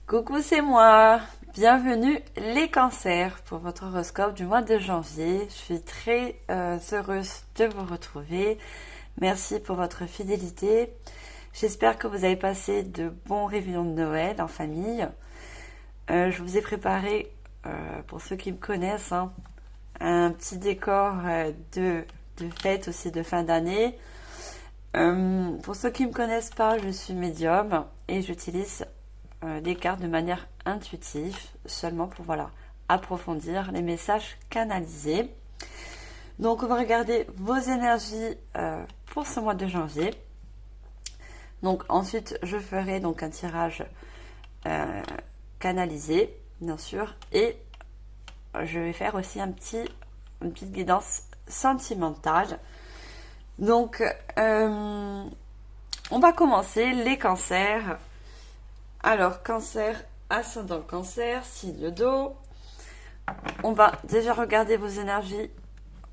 Coucou, c'est moi. Bienvenue les cancers pour votre horoscope du mois de janvier. Je suis très heureuse de vous retrouver. Merci pour votre fidélité. J'espère que vous avez passé de bons réveillons de Noël en famille. Je vous ai préparé, pour ceux qui me connaissent, un petit décor de fête aussi de fin d'année. Pour ceux qui ne me connaissent pas, je suis médium et j'utilise les cartes de manière intuitive, seulement pour approfondir les messages canalisés. Donc on va regarder vos énergies pour ce mois de janvier. Donc ensuite je ferai donc un tirage canalisé, bien sûr, et je vais faire aussi une petite guidance sentimentale. Donc on va commencer les cancers. Alors, cancer, ascendant cancer, signe d'eau. On va déjà regarder vos énergies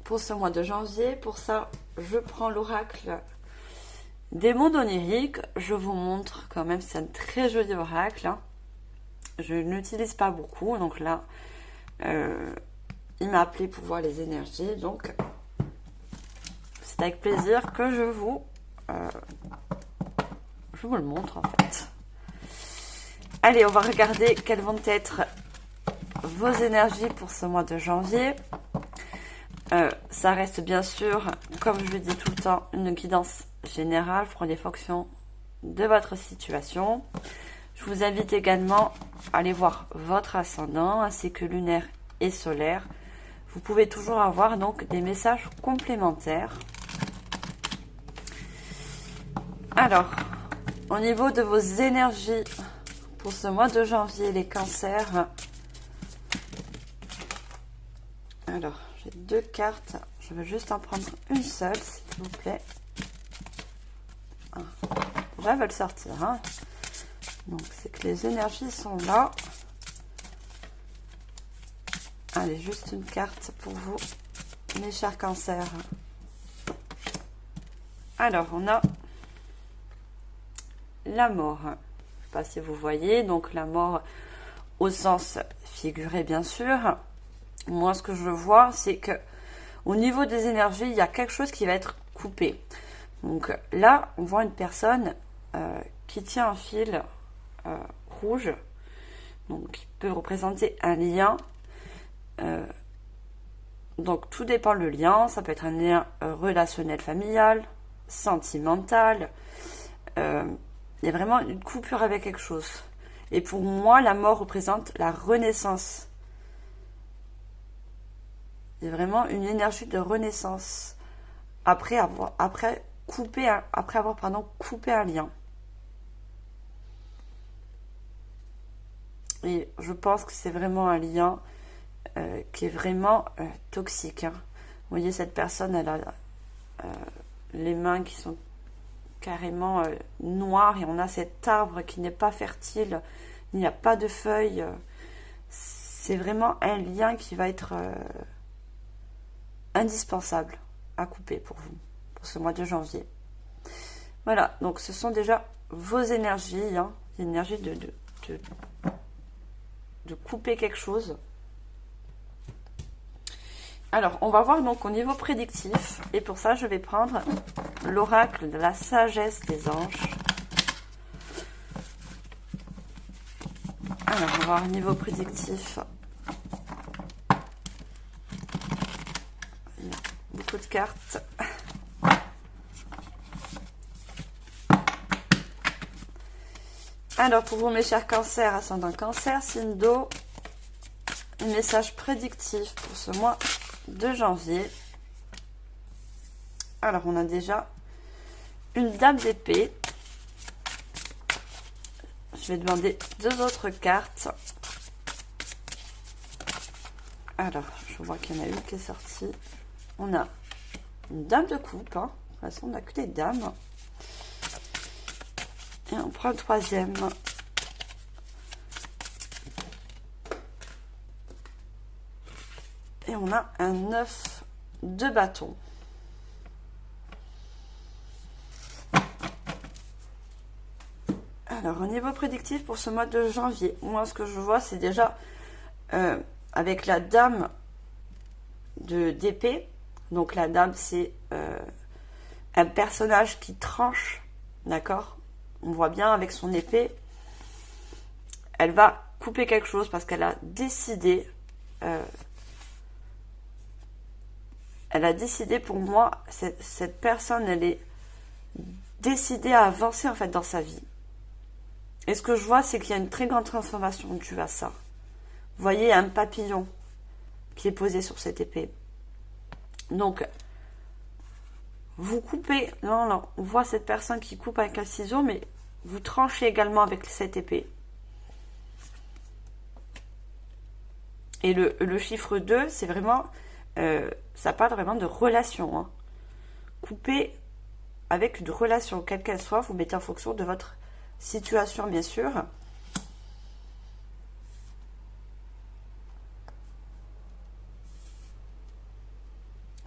pour ce mois de janvier. Pour ça, je prends l'oracle des mondes oniriques. Je vous montre quand même, c'est un très joli oracle. Je n'utilise pas beaucoup, donc là, il m'a appelé pour voir les énergies. Donc, c'est avec plaisir que je vous le montre en fait. Allez, on va regarder quelles vont être vos énergies pour ce mois de janvier. Ça reste bien sûr, comme je le dis tout le temps, une guidance générale pour les fonctions de votre situation. Je vous invite également à aller voir votre ascendant ainsi que lunaire et solaire. Vous pouvez toujours avoir donc des messages complémentaires. Alors, au niveau de vos énergies pour ce mois de janvier, les cancers. Alors, j'ai deux cartes. Je vais juste en prendre une seule, s'il vous plaît. Déjà, elles veulent sortir. Donc, c'est que les énergies sont là. Allez, juste une carte pour vous, mes chers cancers. Alors, on a la mort. Je ne sais pas si vous voyez, donc la mort au sens figuré bien sûr. Moi ce que je vois c'est que au niveau des énergies il y a quelque chose qui va être coupé. Donc là on voit une personne qui tient un fil rouge, donc qui peut représenter un lien. Donc tout dépend le lien, ça peut être un lien relationnel familial, sentimental. Il y a vraiment une coupure avec quelque chose. Et pour moi, la mort représente la renaissance. Il y a vraiment une énergie de renaissance. Après avoir coupé un lien. Et je pense que c'est vraiment un lien qui est vraiment toxique. Vous voyez, cette personne, elle a les mains qui sont carrément noir et on a cet arbre qui n'est pas fertile, il n'y a pas de feuilles. C'est vraiment un lien qui va être indispensable à couper pour vous, pour ce mois de janvier. Voilà, donc ce sont déjà vos énergies, l'énergie de couper quelque chose. Alors, on va voir donc au niveau prédictif. Et pour ça, je vais prendre l'oracle de la sagesse des anges. Alors, on va voir au niveau prédictif. Il y a beaucoup de cartes. Alors, pour vous, mes chers cancers, ascendant cancer, signe d'eau, un message prédictif pour ce mois de janvier. Alors on a déjà une dame d'épée. Je vais demander deux autres cartes. Alors je vois qu'il y en a une qui est sortie. On a une dame de coupe. De toute façon on n'a que des dames. Et on prend le troisième. Et on a un 9 de bâton. Alors, Alors, au niveau prédictif pour ce mois de janvier, moi, ce que je vois, c'est déjà avec la dame d'épée. Donc, la dame, c'est un personnage qui tranche, d'accord? On voit bien avec son épée, elle va couper quelque chose parce qu'elle a décidé, pour moi, cette personne, elle est décidée à avancer en fait dans sa vie. Et ce que je vois, c'est qu'il y a une très grande transformation due à ça. Vous voyez, il y a un papillon qui est posé sur cette épée. Donc, vous coupez, non, on voit cette personne qui coupe avec un ciseau, mais vous tranchez également avec cette épée. Et le chiffre 2, c'est vraiment, ça parle vraiment de relation. Hein. Couper avec une relation, quelle qu'elle soit, vous mettez en fonction de votre situation, bien sûr.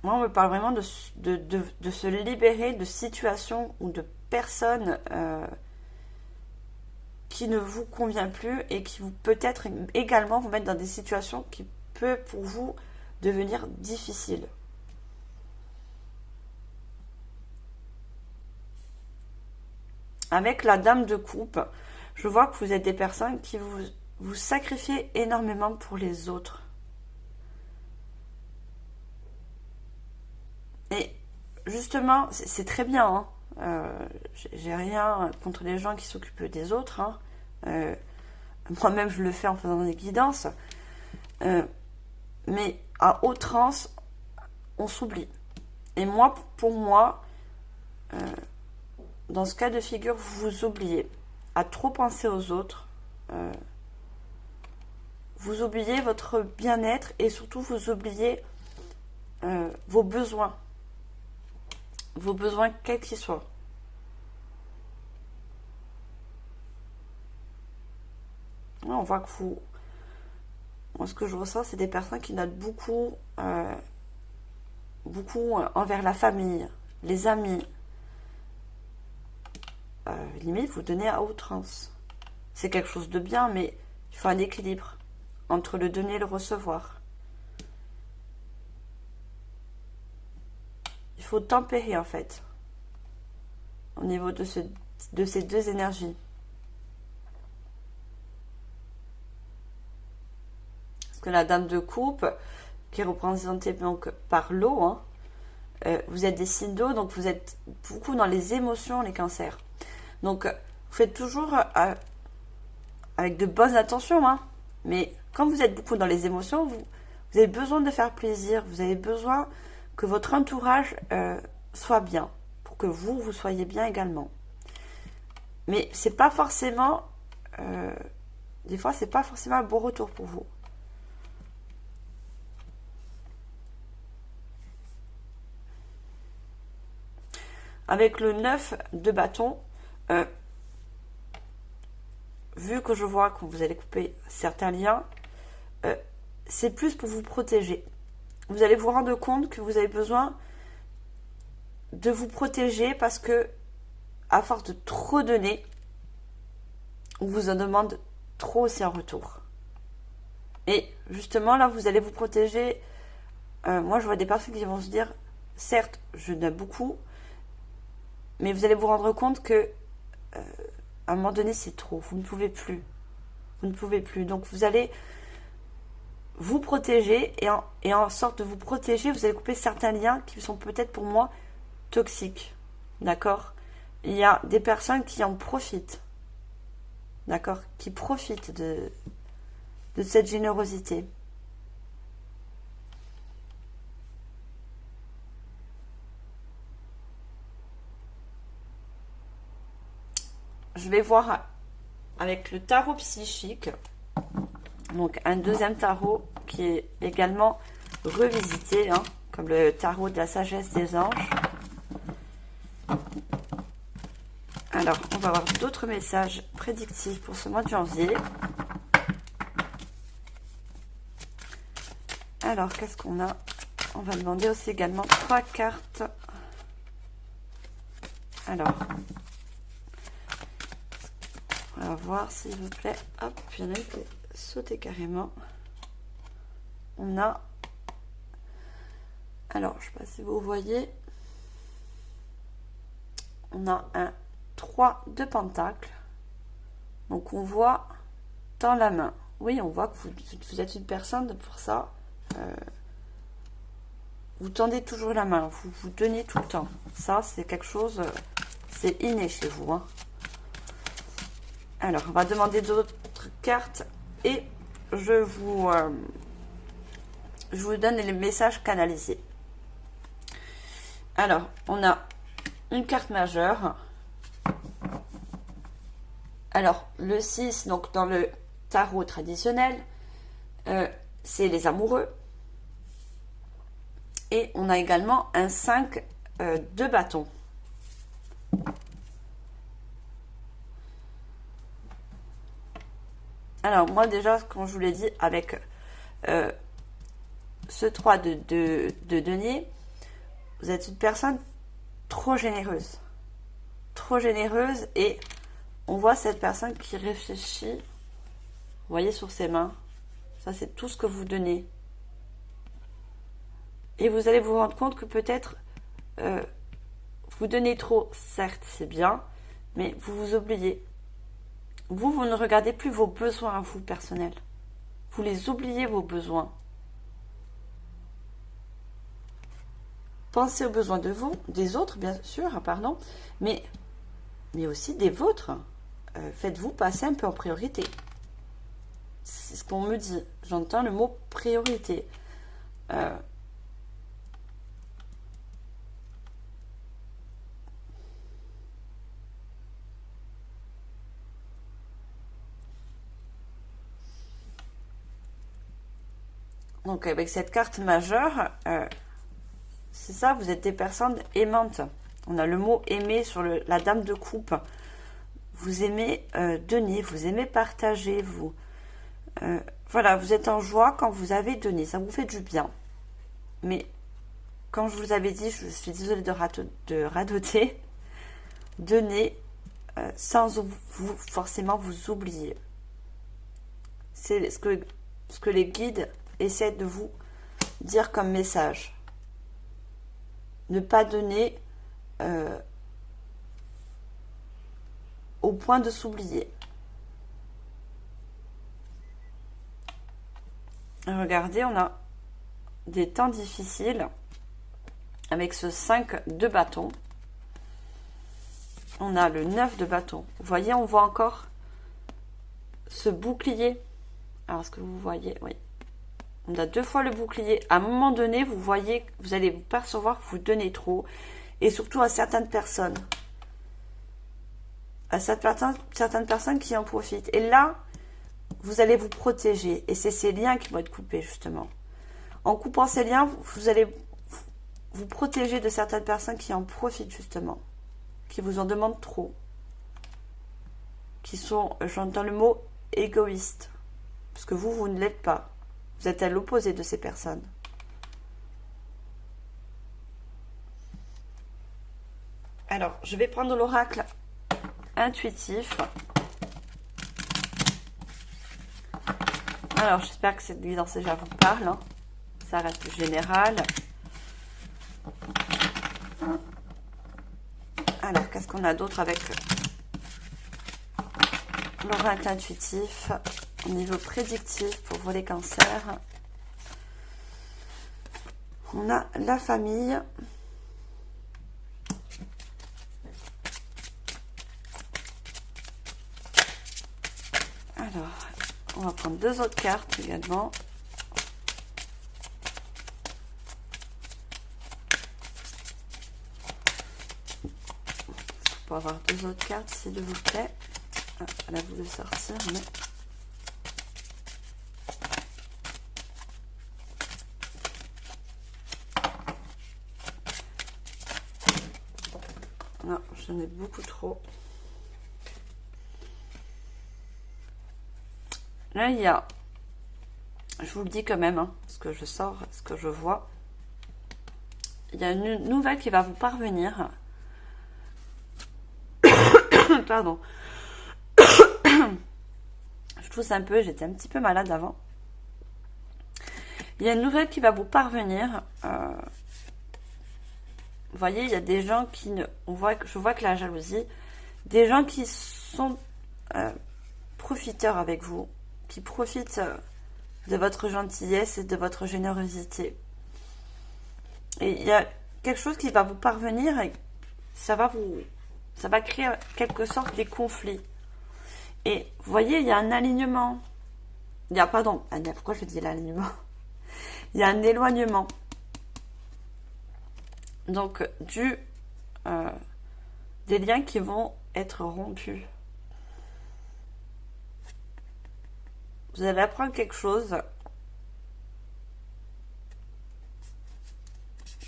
Moi, on me parle vraiment de se libérer de situations ou de personnes qui ne vous convient plus et qui vous peut-être également vous mettre dans des situations qui peuvent pour vous devenir difficiles. Avec la dame de coupe, je vois que vous êtes des personnes qui vous sacrifiez énormément pour les autres. Et justement, c'est très bien. Hein. J'ai rien contre les gens qui s'occupent des autres. Hein. Moi-même, je le fais en faisant des guidances. Mais à outrance, on s'oublie. Et moi, pour moi, dans ce cas de figure, vous vous oubliez. À trop penser aux autres, vous oubliez votre bien-être et surtout vous oubliez vos besoins. Vos besoins, quels qu'ils soient. On voit que vous... Moi, ce que je ressens, c'est des personnes qui notent beaucoup envers la famille, les amis. Limite, vous donnez à outrance. C'est quelque chose de bien, mais il faut un équilibre entre le donner et le recevoir. Il faut tempérer, en fait, au niveau de ces deux énergies. Parce que la dame de coupe, qui est représentée donc par l'eau, hein, vous êtes des signes d'eau, donc vous êtes beaucoup dans les émotions, les cancers. Donc, vous faites toujours avec de bonnes intentions, hein, mais quand vous êtes beaucoup dans les émotions, vous avez besoin de faire plaisir, vous avez besoin que votre entourage soit bien, pour que vous soyez bien également. Mais c'est pas forcément, des fois, c'est pas forcément un bon retour pour vous. Avec le 9 de bâton, vu que je vois que vous allez couper certains liens, c'est plus pour vous protéger. Vous allez vous rendre compte que vous avez besoin de vous protéger parce que, à force de trop donner, on vous en demande trop aussi en retour. Et justement, là, vous allez vous protéger. Moi, je vois des personnes qui vont se dire, certes, je donne beaucoup, mais vous allez vous rendre compte que à un moment donné, c'est trop. Vous ne pouvez plus. Vous ne pouvez plus. Donc, vous allez vous protéger et en sorte de vous protéger, vous allez couper certains liens qui sont peut-être pour moi toxiques. D'accord? Il y a des personnes qui en profitent. D'accord? Qui profitent de cette générosité. Je vais voir avec le tarot psychique, donc un deuxième tarot qui est également revisité, hein, comme le tarot de la sagesse des anges. Alors, on va avoir d'autres messages prédictifs pour ce mois de janvier. Alors, qu'est-ce qu'on a? On va demander aussi également 3 cartes. Alors... va voir s'il vous plaît. Hop, il y en a une qui est sautée carrément. On a... Alors, je ne sais pas si vous voyez. On a un 3 de pentacle. Donc, on voit dans la main. Oui, on voit que vous êtes une personne pour ça. Vous tendez toujours la main. Vous donnez tout le temps. Ça, c'est quelque chose... c'est inné chez vous. Hein. Alors, on va demander d'autres cartes. Et je vous donne les messages canalisés. Alors, on a une carte majeure. Alors, le 6, donc dans le tarot traditionnel, c'est les amoureux. Et on a également un 5 de bâton. Alors, moi déjà, comme je vous l'ai dit, avec ce 3 de denier, vous êtes une personne trop généreuse. Trop généreuse et on voit cette personne qui réfléchit. Vous voyez sur ses mains. Ça, c'est tout ce que vous donnez. Et vous allez vous rendre compte que peut-être vous donnez trop. Certes, c'est bien, mais vous vous oubliez. Vous ne regardez plus vos besoins à vous personnels. Vous les oubliez, vos besoins. Pensez aux besoins de vous, des autres, bien sûr, pardon, mais aussi des vôtres. Faites-vous passer un peu en priorité. C'est ce qu'on me dit. J'entends le mot priorité. Donc, avec cette carte majeure, c'est ça, vous êtes des personnes aimantes. On a le mot aimer sur la dame de coupe. Vous aimez donner, vous aimez partager, vous. Voilà, vous êtes en joie quand vous avez donné, ça vous fait du bien. Mais, comme je vous avais dit, je suis désolée de radoter, donner sans vous forcément vous oublier. C'est ce que les guides essaient de vous dire comme message. Ne pas donner au point de s'oublier. Regardez, on a des temps difficiles avec ce 5 de bâton. On a le 9 de bâton. Vous voyez, on voit encore ce bouclier. Alors, est-ce que vous voyez? Oui. On a 2 fois le bouclier. À un moment donné, vous voyez, vous allez vous percevoir que vous donnez trop. Et surtout à certaines personnes. À certaines personnes qui en profitent. Et là, vous allez vous protéger. Et c'est ces liens qui vont être coupés, justement. En coupant ces liens, vous allez vous protéger de certaines personnes qui en profitent, justement. Qui vous en demandent trop. Qui sont, j'entends le mot, égoïstes. Parce que vous ne l'êtes pas. Vous êtes à l'opposé de ces personnes. Alors, je vais prendre l'oracle intuitif. Alors, j'espère que cette guidance déjà vous parle. Hein. Ça reste général. Alors, qu'est-ce qu'on a d'autre avec l'oracle intuitif au niveau prédictif pour vous les cancers? On a la famille. Alors, on va prendre 2 autres cartes également. Pour avoir 2 autres cartes, s'il vous plaît. Ah, elle a voulu sortir, mais... Non, j'en ai beaucoup trop. Là, il y a... Je vous le dis quand même, hein, ce que je sors, ce que je vois. Il y a une nouvelle qui va vous parvenir. Pardon. tousse un peu, j'étais un petit peu malade avant. Il y a une nouvelle qui va vous parvenir. Vous voyez, il y a des gens qui ne... je vois que la jalousie, des gens qui sont profiteurs avec vous, qui profitent de votre gentillesse et de votre générosité. Et il y a quelque chose qui va vous parvenir et ça va créer en quelque sorte des conflits. Et vous voyez, il y a un alignement. Pourquoi je dis l'alignement? Il y a un éloignement. Donc, des liens qui vont être rompus. Vous allez apprendre quelque chose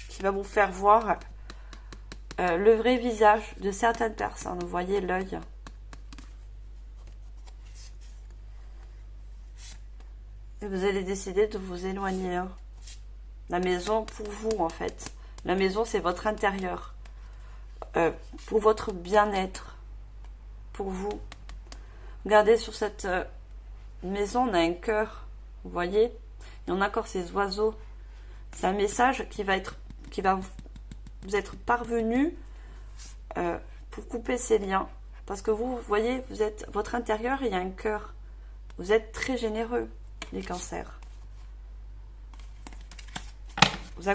qui va vous faire voir le vrai visage de certaines personnes. Vous voyez l'œil. Et vous allez décider de vous éloigner. La maison pour vous, en fait. La maison, c'est votre intérieur. Pour votre bien-être. Pour vous. Regardez sur cette maison, on a un cœur. Vous voyez? Et on a encore ces oiseaux. C'est un message qui va vous être parvenu pour couper ces liens. Parce que vous voyez, votre intérieur, il y a un cœur. Vous êtes très généreux, les cancers. Vous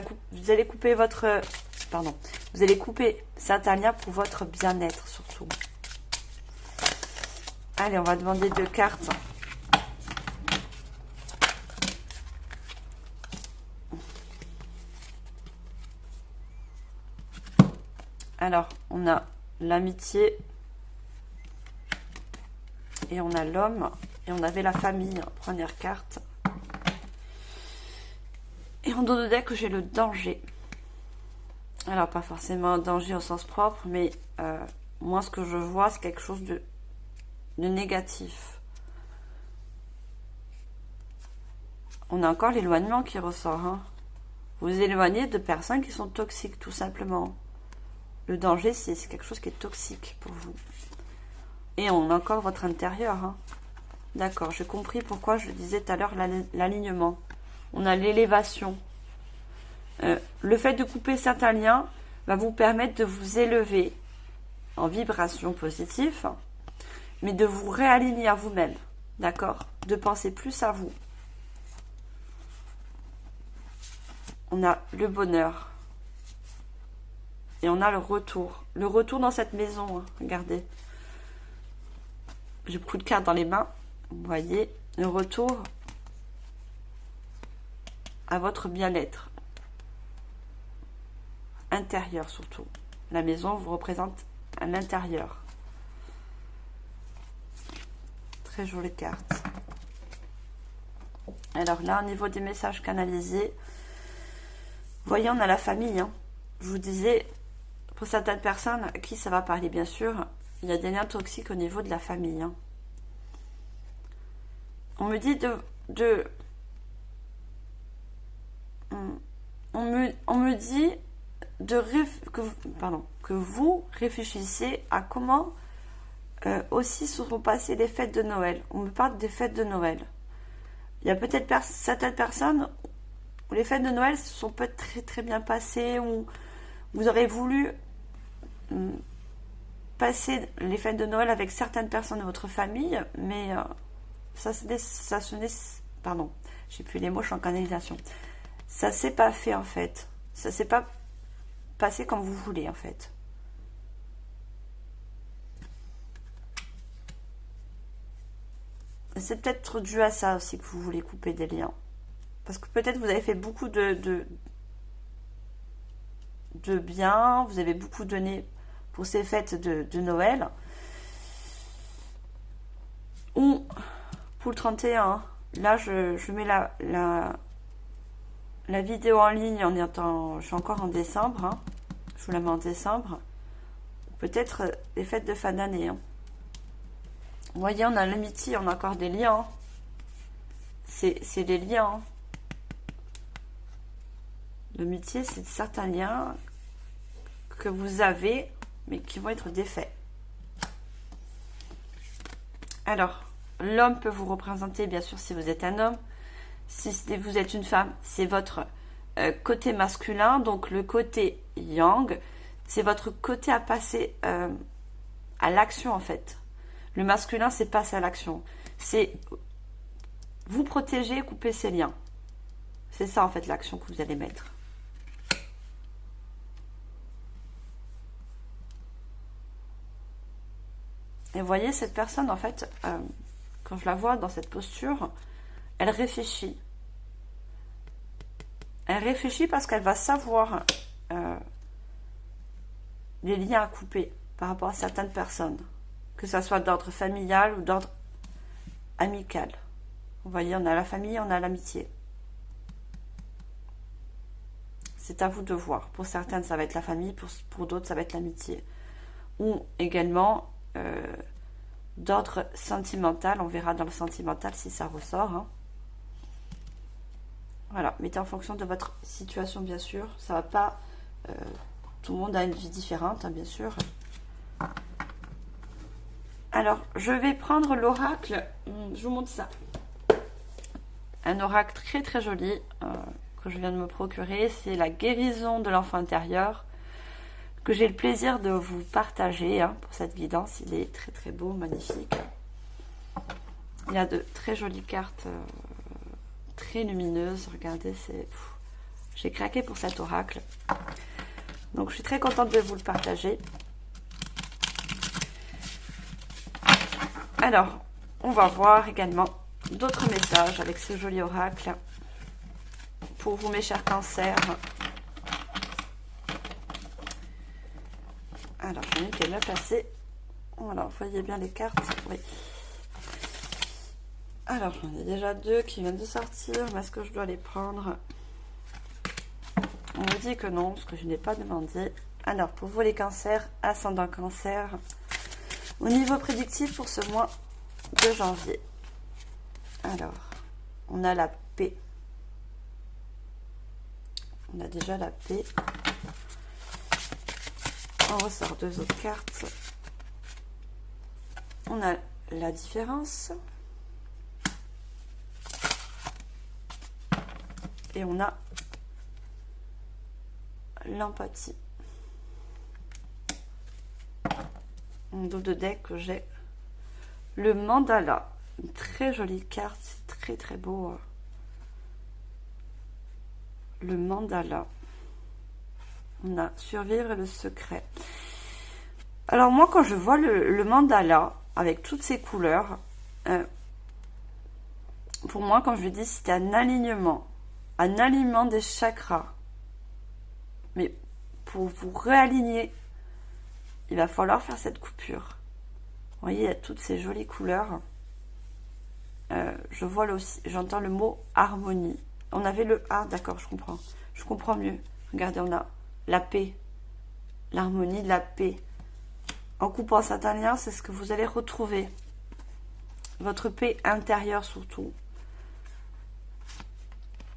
allez couper vous allez couper certains liens pour votre bien-être, surtout. Allez, on va demander 2 cartes. Alors, on a l'amitié et on a l'homme et on avait la famille, première carte. Et en dos de deck, j'ai le danger. Alors, pas forcément danger au sens propre, mais moi, ce que je vois, c'est quelque chose de négatif. On a encore l'éloignement qui ressort. Hein. Vous vous éloignez de personnes qui sont toxiques, tout simplement. Le danger, c'est quelque chose qui est toxique pour vous. Et on a encore votre intérieur. Hein. D'accord, j'ai compris pourquoi je disais tout à l'heure l'alignement. On a l'élévation. Le fait de couper certains liens va vous permettre de vous élever en vibration positive, mais de vous réaligner à vous-même. D'accord? De penser plus à vous. On a le bonheur. Et on a le retour. Le retour dans cette maison. Hein. Regardez. J'ai beaucoup de cartes dans les mains. Vous voyez. Le retour à votre bien-être. Intérieur surtout. La maison vous représente à l'intérieur. Très jolie carte. Alors là, au niveau des messages canalisés, vous voyez, on a la famille. Hein. Je vous disais... Pour certaines personnes à qui ça va parler, bien sûr, il y a des liens toxiques au niveau de la famille. Hein. On me dit on me dit que vous réfléchissez à comment aussi se sont passées les fêtes de Noël. On me parle des fêtes de Noël. Il y a peut-être certaines personnes où les fêtes de Noël se sont peut-être très très bien passées, où vous aurez voulu passer les fêtes de Noël avec certaines personnes de votre famille, mais j'ai plus les mots, je suis en canalisation. Ça s'est pas fait en fait. Ça s'est pas passé comme vous voulez en fait. C'est peut-être dû à ça aussi que vous voulez couper des liens. Parce que peut-être vous avez fait beaucoup de bien, vous avez beaucoup donné pour ces fêtes de Noël. Ou pour le 31, là je mets la vidéo en ligne je suis encore en décembre. Hein. Je vous la mets en décembre. Peut-être les fêtes de fin d'année. Hein. Vous voyez, on a l'amitié, on a encore des liens. Hein. C'est des liens. Hein. L'amitié, c'est certains liens que vous avez, mais qui vont être défaits. Alors, l'homme peut vous représenter, bien sûr, si vous êtes un homme. Si vous êtes une femme, c'est votre côté masculin. Donc, le côté yang, c'est votre côté à passer à l'action, en fait. Le masculin, c'est passer à l'action. C'est vous protéger, couper ses liens. C'est ça, en fait, l'action que vous allez mettre. Et vous voyez, cette personne, en fait, quand je la vois dans cette posture, elle réfléchit. Elle réfléchit parce qu'elle va savoir les liens à couper par rapport à certaines personnes. Que ça soit d'ordre familial ou d'ordre amical. Vous voyez, on a la famille, on a l'amitié. C'est à vous de voir. Pour certaines, ça va être la famille, pour d'autres, ça va être l'amitié. Ou également d'ordre sentimental. On verra dans le sentimental si ça ressort. Hein. Voilà, mettez en fonction de votre situation, bien sûr. Ça va pas... tout le monde a une vie différente, hein, bien sûr. Alors, je vais prendre l'oracle. Je vous montre ça. Un oracle très très joli que je viens de me procurer. C'est la guérison de l'enfant intérieur que j'ai le plaisir de vous partager hein, pour cette guidance. Il est très très beau, magnifique. Il y a de très jolies cartes très lumineuses. Regardez, j'ai craqué pour cet oracle. Donc, je suis très contente de vous le partager. Alors, on va voir également d'autres messages avec ce joli oracle pour vous, mes chers cancers. Alors, j'en ai qu'elle m'a placé. Voilà, vous voyez bien les cartes. Oui. Alors, j'en ai déjà deux qui viennent de sortir. Mais est-ce que je dois les prendre? On me dit que non, parce que je n'ai pas demandé. Alors, pour vous les cancers, ascendant cancer, au niveau prédictif pour ce mois de janvier. Alors, on a la paix. On a déjà la paix. On ressort deux autres cartes. On a la différence. Et on a l'empathie. En dos de deck, j'ai le mandala. Une très jolie carte. C'est très très beau. Le mandala. On a survivre et le secret. Alors moi, quand je vois le mandala avec toutes ces couleurs, pour moi, quand je dis c'était un alignement des chakras. Mais pour vous réaligner, il va falloir faire cette coupure. Vous voyez, il y a toutes ces jolies couleurs. Je vois là aussi, j'entends le mot harmonie. On avait le A, d'accord, je comprends. Je comprends mieux. Regardez, on a la paix, l'harmonie de la paix. En coupant certains liens, c'est ce que vous allez retrouver. Votre paix intérieure surtout.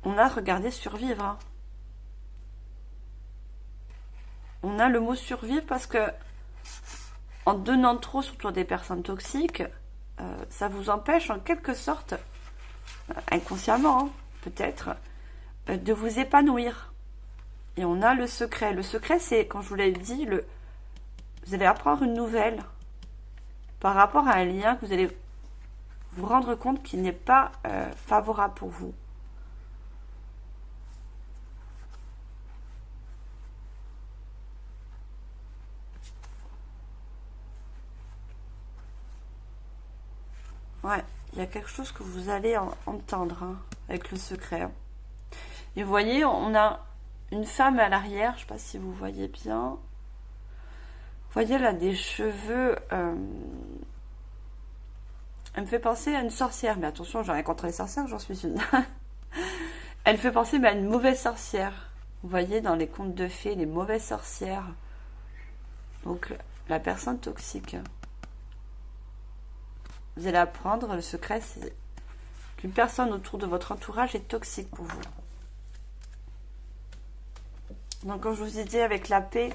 On a, regardé, survivre. Hein. On a le mot survivre parce que en donnant trop, surtout à des personnes toxiques, ça vous empêche en quelque sorte, inconsciemment hein, peut-être, de vous épanouir. Et on a le secret. Le secret, c'est, quand je vous l'ai dit, vous allez apprendre une nouvelle par rapport à un lien que vous allez vous rendre compte qui n'est pas favorable pour vous. Ouais, il y a quelque chose que vous allez entendre hein, avec le secret. Hein. Et vous voyez, on a une femme à l'arrière, je ne sais pas si vous voyez bien. Vous voyez, elle a des cheveux... Elle me fait penser à une sorcière. Mais attention, j'en ai contre les sorcières, j'en suis une. Elle fait penser à une mauvaise sorcière. Vous voyez, dans les contes de fées, les mauvaises sorcières. Donc, la personne toxique. Vous allez apprendre, le secret, c'est qu'une personne autour de votre entourage est toxique pour vous. Donc, comme je vous ai dit, avec la paix,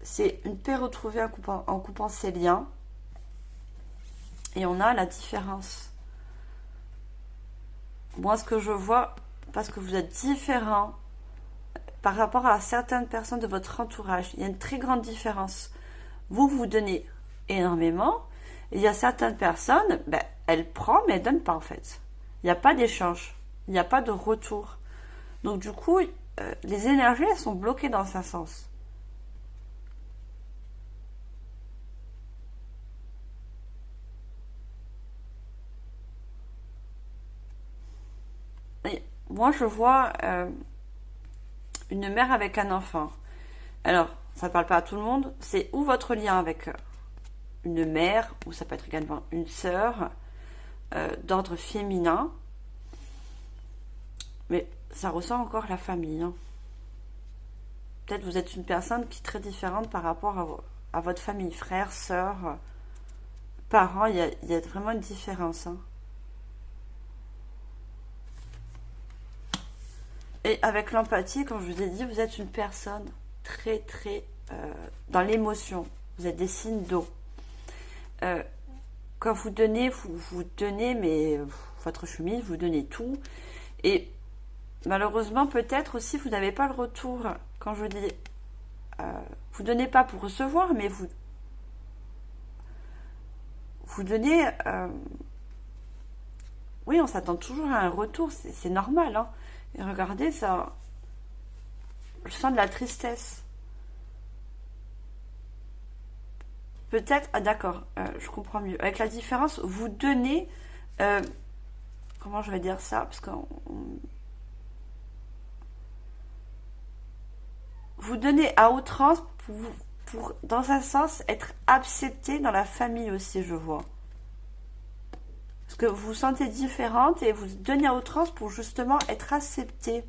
c'est une paix retrouvée en coupant ses liens. Et on a la différence. Moi, ce que je vois, parce que vous êtes différent par rapport à certaines personnes de votre entourage, il y a une très grande différence. Vous, vous donnez énormément. Et il y a certaines personnes, ben, elles prennent, mais elles ne donnent pas en fait. Il n'y a pas d'échange. Il n'y a pas de retour. Donc du coup, les énergies, elles sont bloquées dans un sens. Et moi, je vois une mère avec un enfant. Alors, ça ne parle pas à tout le monde. C'est où votre lien avec une mère, ou ça peut être également une sœur, d'ordre féminin. Mais ça ressent encore la famille. Hein. Peut-être vous êtes une personne qui est très différente par rapport à votre famille, frères, sœurs, parents. Il y a vraiment une différence. Hein. Et avec l'empathie, comme je vous ai dit, vous êtes une personne très, très dans l'émotion. Vous êtes des signes d'eau. Quand vous donnez, vous donnez, mais votre chemise, vous donnez tout. Et malheureusement, peut-être aussi, vous n'avez pas le retour. Quand je dis, vous donnez pas pour recevoir, mais vous donnez. Oui, on s'attend toujours à un retour, c'est normal. Hein. Et regardez, ça, je sens de la tristesse. Peut-être, ah d'accord, je comprends mieux. Avec la différence, vous donnez, comment je vais dire ça, parce que vous donnez à outrance pour, dans un sens, être accepté dans la famille aussi, je vois. Parce que vous vous sentez différente et vous donnez à outrance pour justement être accepté.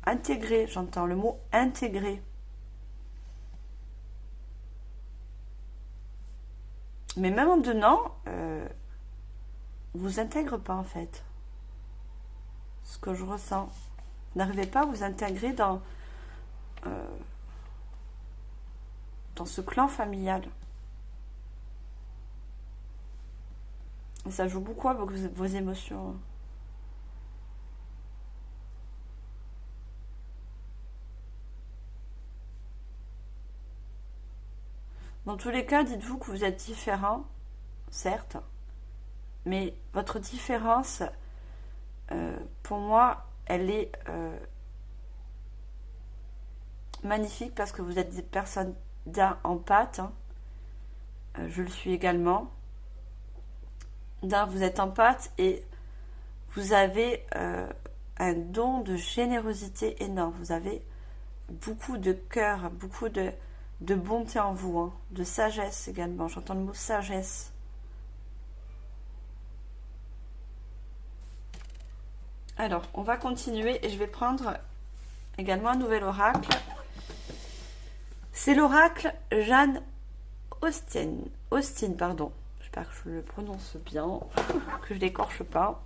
Intégré, j'entends le mot intégré. Mais même en donnant, vous intègre pas en fait. Ce que je ressens. Vous n'arrivez pas à vous intégrer dans ce clan familial. Et ça joue beaucoup avec vos émotions. Dans tous les cas, dites-vous que vous êtes différent, certes, mais votre différence, pour moi, elle est magnifique parce que vous êtes des personnes d'un empathe. Hein. Je le suis également. D'un, vous êtes empathe et vous avez un don de générosité énorme. Vous avez beaucoup de cœur, beaucoup de bonté en vous, hein, de sagesse également. J'entends le mot sagesse. Alors, on va continuer et je vais prendre également un nouvel oracle. C'est l'oracle Jane Austen. Austen, pardon. J'espère que je le prononce bien, que je ne l'écorche pas.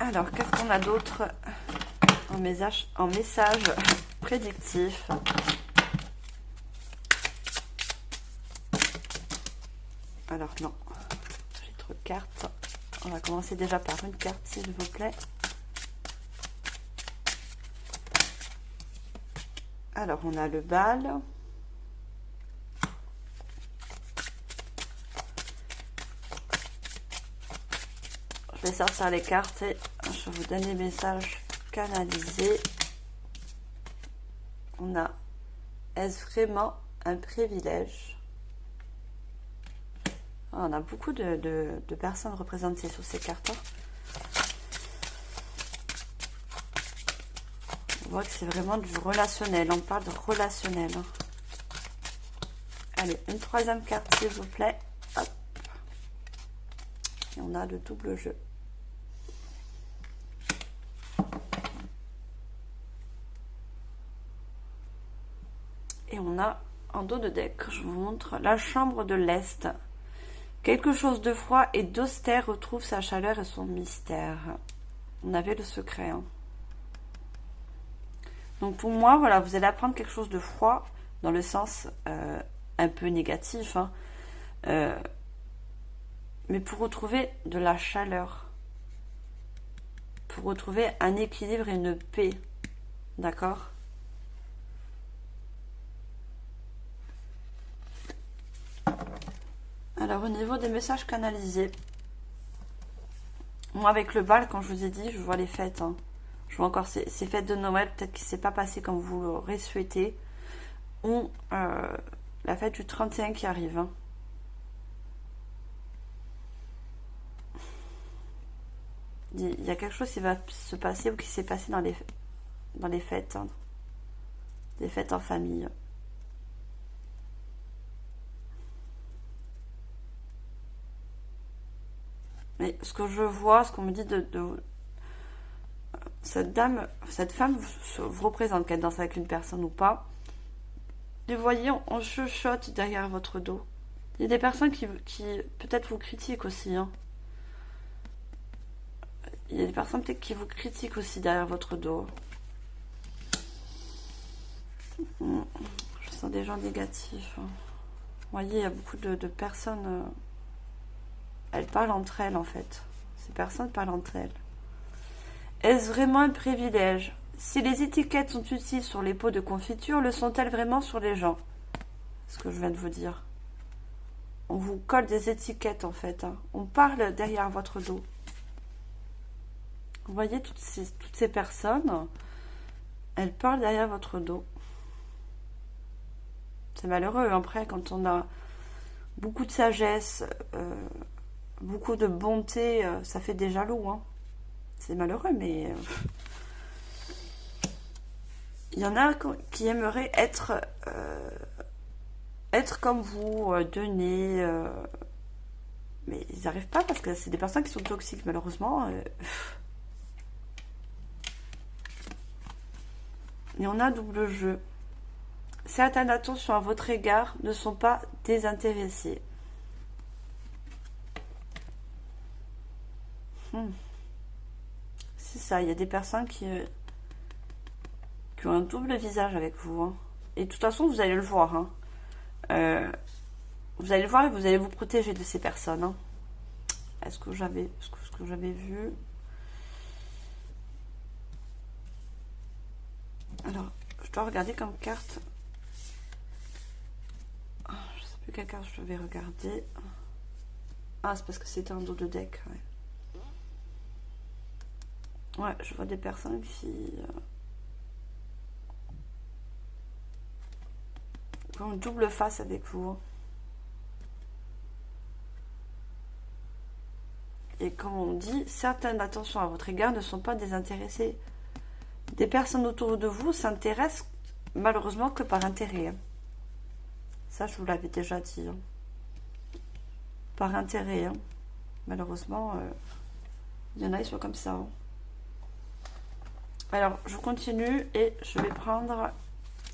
Alors, qu'est-ce qu'on a d'autre en message prédictif? Alors, non. J'ai trop de cartes. On va commencer déjà par une carte, s'il vous plaît. Alors, on a le bal. Je vais sortir les cartes et je vais vous donner les messages canalisés. On a, est-ce vraiment un privilège? On a beaucoup de personnes représentées sur ces cartes. On voit que c'est vraiment du relationnel. On parle de relationnel. Allez, une troisième carte, s'il vous plaît. Hop. Et on a le double jeu. Et on a en dos de deck, je vous montre la chambre de l'Est. Quelque chose de froid et d'austère retrouve sa chaleur et son mystère. On avait le secret. Hein. Donc pour moi, voilà, vous allez apprendre quelque chose de froid dans le sens un peu négatif, hein. Mais pour retrouver de la chaleur, pour retrouver un équilibre et une paix, d'accord? Alors au niveau des messages canalisés, moi avec le bal, quand je vous ai dit, je vois les fêtes, hein. Je vois encore ces fêtes de Noël, peut-être qu'il ne s'est pas passé comme vous l'aurez souhaité, ou la fête du 31 qui arrive, hein. Il y a quelque chose qui va se passer ou qui s'est passé dans les fêtes, hein. Des fêtes en famille. Mais ce que je vois, ce qu'on me dit cette dame, cette femme vous représente qu'elle danse avec une personne ou pas. Et vous voyez, on chuchote derrière votre dos. Il y a des personnes qui peut-être vous critiquent aussi, hein. Il y a des personnes peut-être qui vous critiquent aussi derrière votre dos. Je sens des gens négatifs, hein. Vous voyez, il y a beaucoup de personnes... elles parlent entre elles, en fait. Ces personnes parlent entre elles. Est-ce vraiment un privilège? Si les étiquettes sont utiles sur les pots de confiture, le sont-elles vraiment sur les gens? Ce que je viens de vous dire. On vous colle des étiquettes, en fait, hein. On parle derrière votre dos. Vous voyez, toutes ces personnes, elles parlent derrière votre dos. C'est malheureux, après, quand on a beaucoup de sagesse, beaucoup de bonté, ça fait des jaloux, hein. C'est malheureux, mais... il y en a qui aimeraient être comme vous, donner... mais ils n'arrivent pas parce que c'est des personnes qui sont toxiques, malheureusement. Et on a un double jeu. Certaines attentions à votre égard ne sont pas désintéressées. C'est ça, il y a des personnes qui ont un double visage avec vous, hein. Et de toute façon, vous allez le voir, hein. Vous allez le voir et vous allez vous protéger de ces personnes, hein. Est-ce que j'avais vu? Alors, je dois regarder comme carte. Je ne sais plus quelle carte je vais regarder. Ah, c'est parce que c'était un dos de deck, ouais. Ouais, je vois des personnes qui ont une double face avec vous. Et comme on dit, certaines attentions à votre égard ne sont pas désintéressées. Des personnes autour de vous s'intéressent malheureusement que par intérêt, hein. Ça, je vous l'avais déjà dit, hein. Par intérêt, hein. Malheureusement, il y en a, ils sont comme ça, hein. Alors, je continue et je vais prendre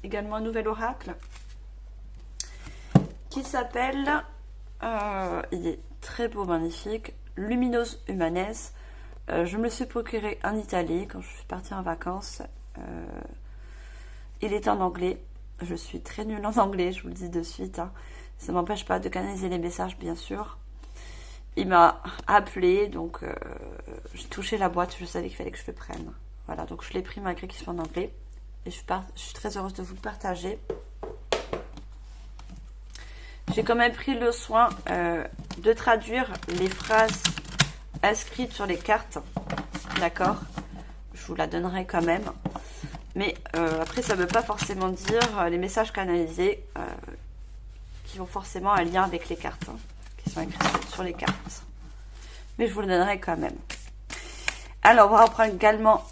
également un nouvel oracle qui s'appelle, il est très beau, magnifique, Luminos Humanes. Je me le suis procuré en Italie quand je suis partie en vacances. Il est en anglais. Je suis très nulle en anglais, je vous le dis de suite, hein. Ça ne m'empêche pas de canaliser les messages, bien sûr. Il m'a appelé, donc j'ai touché la boîte, je savais qu'il fallait que je le prenne. Voilà, donc je l'ai pris malgré qu'il soit en anglais. Et je suis très heureuse de vous le partager. J'ai quand même pris le soin de traduire les phrases inscrites sur les cartes. D'accord? Je vous la donnerai quand même. Mais après, ça ne veut pas forcément dire les messages canalisés qui ont forcément un lien avec les cartes, hein, qui sont écrites sur les cartes. Mais je vous le donnerai quand même. Alors, on va reprendre également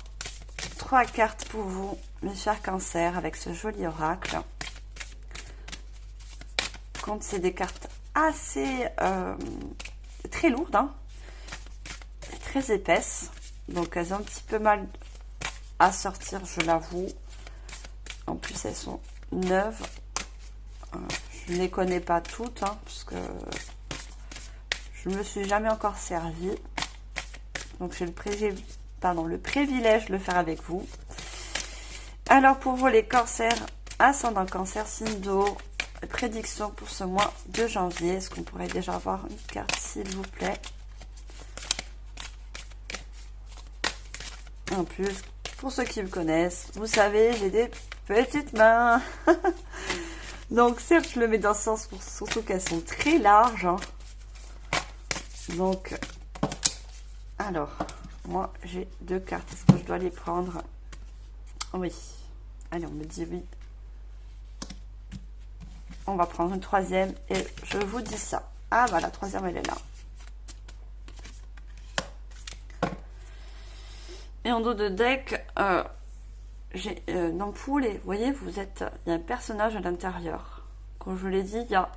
3 cartes pour vous, mes chers cancers, avec ce joli oracle. Quand c'est des cartes assez très lourdes, hein, très épaisses, donc elles ont un petit peu mal à sortir, je l'avoue. En plus, elles sont neuves. Je ne les connais pas toutes, hein, puisque je ne me suis jamais encore servi. Donc j'ai le privilège de le faire avec vous. Alors pour vous les cancers, ascendant cancer, signe d'eau, prédiction pour ce mois de janvier. Est-ce qu'on pourrait déjà avoir une carte, s'il vous plaît? En plus, pour ceux qui me connaissent, vous savez, j'ai des petites mains. Donc, certes, je le mets dans ce sens, surtout qu'elles sont très larges. Hein. Donc, alors, moi, j'ai 2 cartes. Est-ce que je dois les prendre? Oui. Allez, on me dit oui. On va prendre une 3e et je vous dis ça. Ah, bah, la 3e, elle est là. Et en dos de deck, j'ai une ampoule et vous voyez, il y a un personnage à l'intérieur. Comme je vous l'ai dit, il y a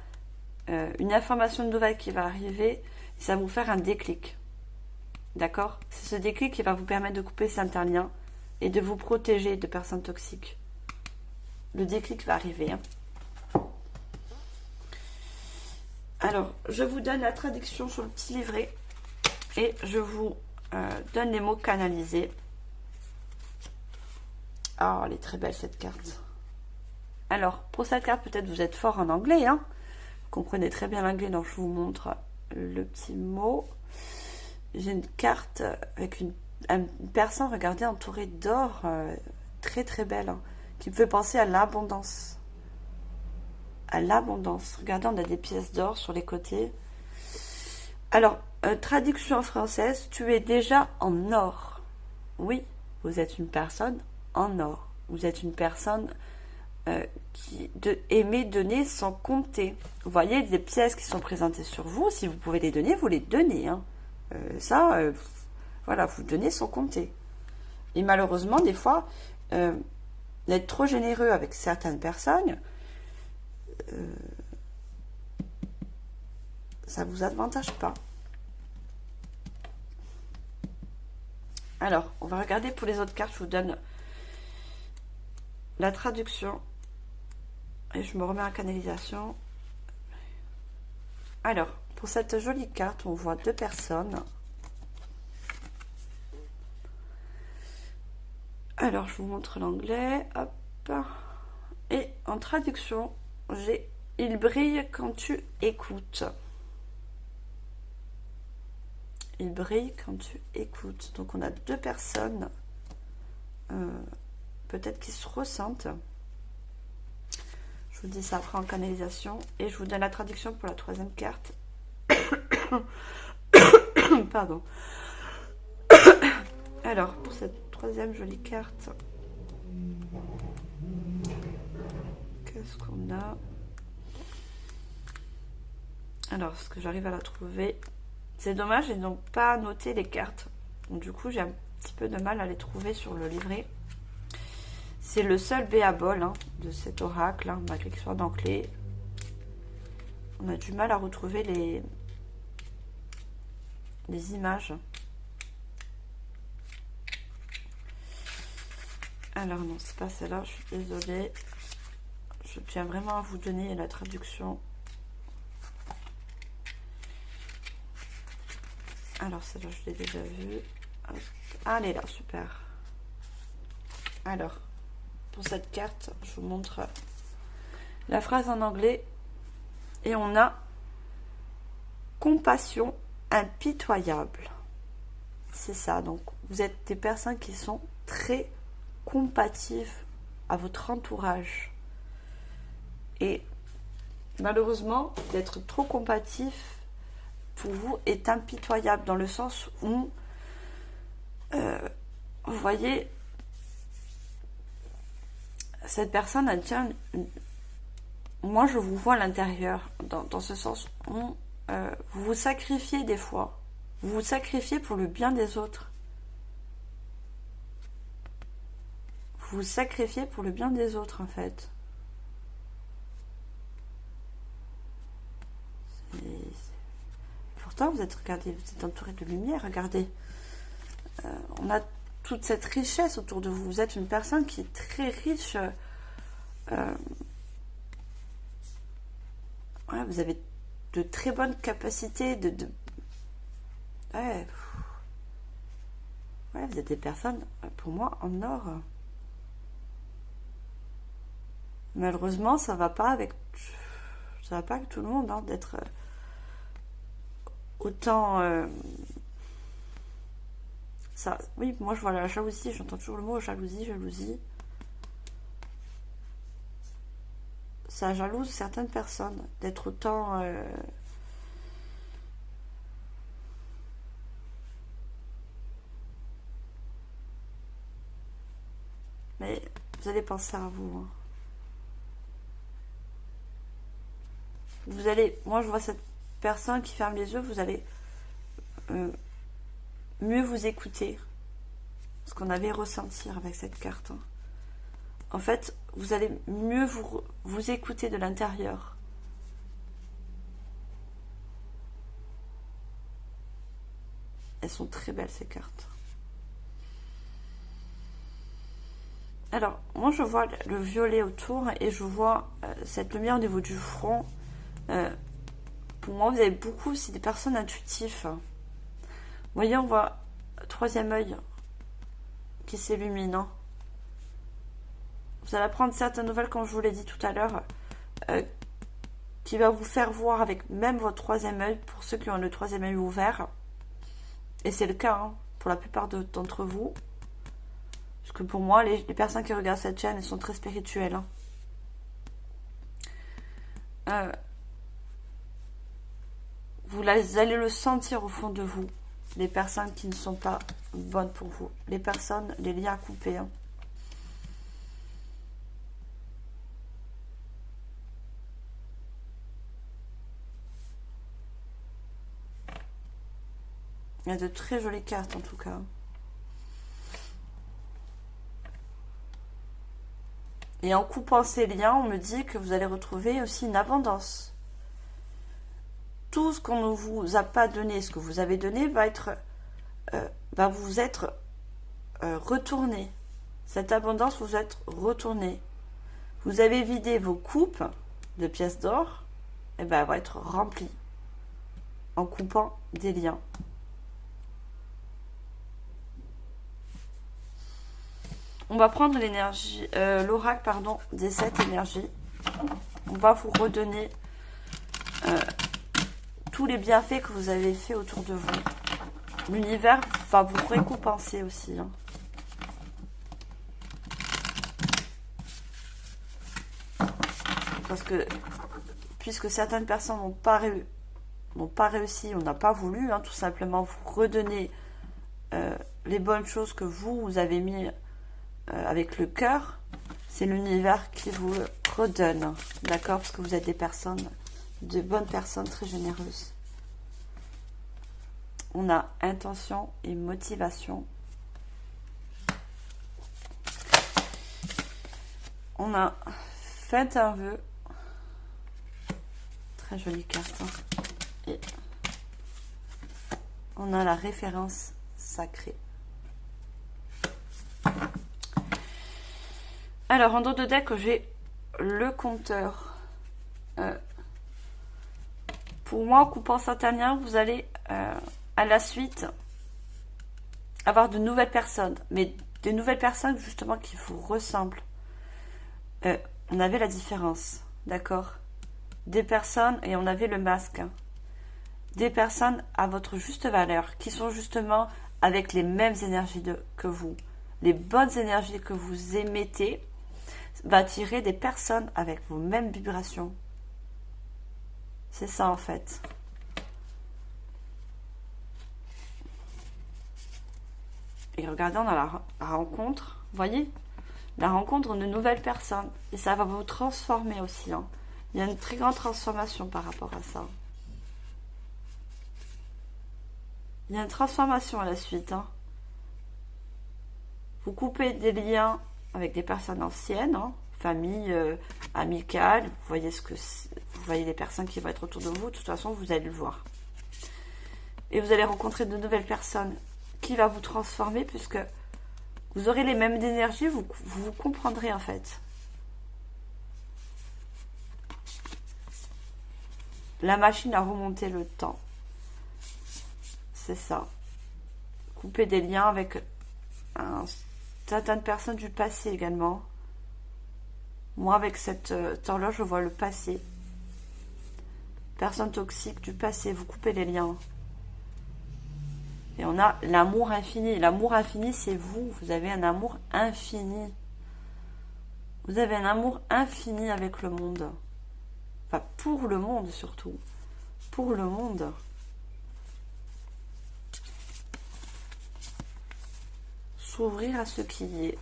une information nouvelle qui va arriver et ça va vous faire un déclic. D'accord? C'est ce déclic qui va vous permettre de couper certains liens et de vous protéger de personnes toxiques. Le déclic va arriver. Hein. Alors, je vous donne la traduction sur le petit livret et je vous donne les mots canalisés. Oh, elle est très belle cette carte. Alors, pour cette carte, peut-être vous êtes fort en anglais. Hein, vous comprenez très bien l'anglais, donc je vous montre le petit mot. J'ai une carte avec une personne, regardez, entourée d'or, très très belle, hein, qui me fait penser à l'abondance. À l'abondance. Regardez, on a des pièces d'or sur les côtés. Alors, traduction française, tu es déjà en or. Oui, vous êtes une personne en or. Vous êtes une personne qui aimait donner sans compter. Vous voyez des pièces qui sont présentées sur vous. Si vous pouvez les donner, vous les donnez. Hein. Voilà, vous donnez sans compter. Et malheureusement, des fois, d'être trop généreux avec certaines personnes, ça ne vous avantage pas. Alors, on va regarder pour les autres cartes. Je vous donne la traduction. Et je me remets en canalisation. Alors, pour cette jolie carte, on voit 2 personnes. Alors, je vous montre l'anglais. Hop. Et en traduction, j'ai « Il brille quand tu écoutes ». Il brille quand tu écoutes. Donc, on a 2 personnes, peut-être qui se ressentent. Je vous dis ça après en canalisation. Et je vous donne la traduction pour la 3e carte. Pardon. Alors, pour cette 3e jolie carte, qu'est-ce qu'on a? Alors, est-ce que j'arrive à la trouver? C'est dommage, ils n'ont pas noté les cartes. Donc, du coup, j'ai un petit peu de mal à les trouver sur le livret. C'est le seul béabol hein, de cet oracle, hein, malgré qu'il soit dans clé. On a du mal à retrouver les images. Alors non, c'est pas celle-là, je suis désolée. Je tiens vraiment à vous donner la traduction. Alors celle-là, je l'ai déjà vue. Ah, elle est là, super. Alors, pour cette carte, je vous montre la phrase en anglais. Et on a compassion impitoyable. C'est ça, donc vous êtes des personnes qui sont très compatibles à votre entourage. Et malheureusement, d'être trop compatif pour vous est impitoyable dans le sens où vous voyez cette personne elle tient moi je vous vois à l'intérieur dans ce sens où vous vous sacrifiez des fois, vous vous sacrifiez pour le bien des autres, vous vous sacrifiez pour le bien des autres en fait. Pourtant vous êtes, regardez, vous êtes entouré de lumière, regardez, on a toute cette richesse autour de vous. Vous êtes une personne qui est très riche. Ouais, vous avez de très bonnes capacités ouais, vous êtes des personnes, pour moi, en or. Malheureusement, ça va pas avec Ça va pas avec tout le monde hein, d'être autant... ça, oui, moi je vois la jalousie, j'entends toujours le mot jalousie, jalousie. Ça jalouse certaines personnes d'être autant... Mais vous allez penser à vous. Hein. Vous allez... Moi je vois cette personne qui ferme les yeux, vous allez mieux vous écouter. Ce qu'on avait ressentir avec cette carte. Hein. En fait, vous allez mieux vous écouter de l'intérieur. Elles sont très belles ces cartes. Alors, moi je vois le violet autour et je vois cette lumière au niveau du front. Pour moi, vous avez beaucoup aussi des personnes intuitives. Vous voyez, on voit le troisième œil qui s'illumine. Hein. Vous allez apprendre certaines nouvelles, comme je vous l'ai dit tout à l'heure, qui va vous faire voir avec même votre troisième œil, pour ceux qui ont le troisième œil ouvert. Et c'est le cas hein, pour la plupart d'entre vous. Parce que pour moi, les personnes qui regardent cette chaîne, elles sont très spirituelles. Hein. Vous allez le sentir au fond de vous. Les personnes qui ne sont pas bonnes pour vous. Les personnes, les liens à couper. Hein. Il y a de très jolies cartes en tout cas. Et en coupant ces liens, on me dit que vous allez retrouver aussi une abondance. Tout ce qu'on ne vous a pas donné, ce que vous avez donné, va vous être retourné. Cette abondance vous être retournée. Vous avez vidé vos coupes de pièces d'or, et ben elle va être remplie en coupant des liens. On va prendre l'énergie, l'oracle, pardon, des 7 énergies. On va vous redonner tous les bienfaits que vous avez fait autour de vous. L'univers va vous récompenser aussi. Hein. Parce que, puisque certaines personnes n'ont pas réussi, on n'a pas voulu, hein, tout simplement vous redonner les bonnes choses que vous avez mis avec le cœur, c'est l'univers qui vous le redonne, d'accord? Parce que vous êtes des personnes, de bonnes personnes très généreuses. On a intention et motivation. On a fait un vœu. Très jolie carte. Hein. Et on a la référence sacrée. Alors, en dos de deck, j'ai le compteur. Pour moi, en coupant certains liens, vous allez à la suite avoir de nouvelles personnes. Mais des nouvelles personnes, justement, qui vous ressemblent. On avait la différence, d'accord? Des personnes, et on avait le masque. Hein, des personnes à votre juste valeur, qui sont justement avec les mêmes énergies que vous. Les bonnes énergies que vous émettez va attirer des personnes avec vos mêmes vibrations. C'est ça en fait. Et regardez, on a la rencontre, vous voyez, la rencontre de nouvelles personnes. Et ça va vous transformer aussi. Hein. Il y a une très grande transformation par rapport à ça. Il y a une transformation à la suite. Hein. Vous coupez des liens avec des personnes anciennes, hein, famille, amicale. Vous voyez vous voyez les personnes qui vont être autour de vous. De toute façon, vous allez le voir. Et vous allez rencontrer de nouvelles personnes qui vont vous transformer puisque vous aurez les mêmes énergies. Vous comprendrez en fait. La machine à remonter le temps. C'est ça. Couper des liens avec certaines personnes du passé également. Moi, avec cette horloge, je vois le passé. personne toxique du passé, vous coupez les liens. Et on a l'amour infini. L'amour infini, c'est vous. Vous avez un amour infini. Vous avez un amour infini avec le monde. Enfin, pour le monde surtout. Pour le monde. S'ouvrir à ce qui est.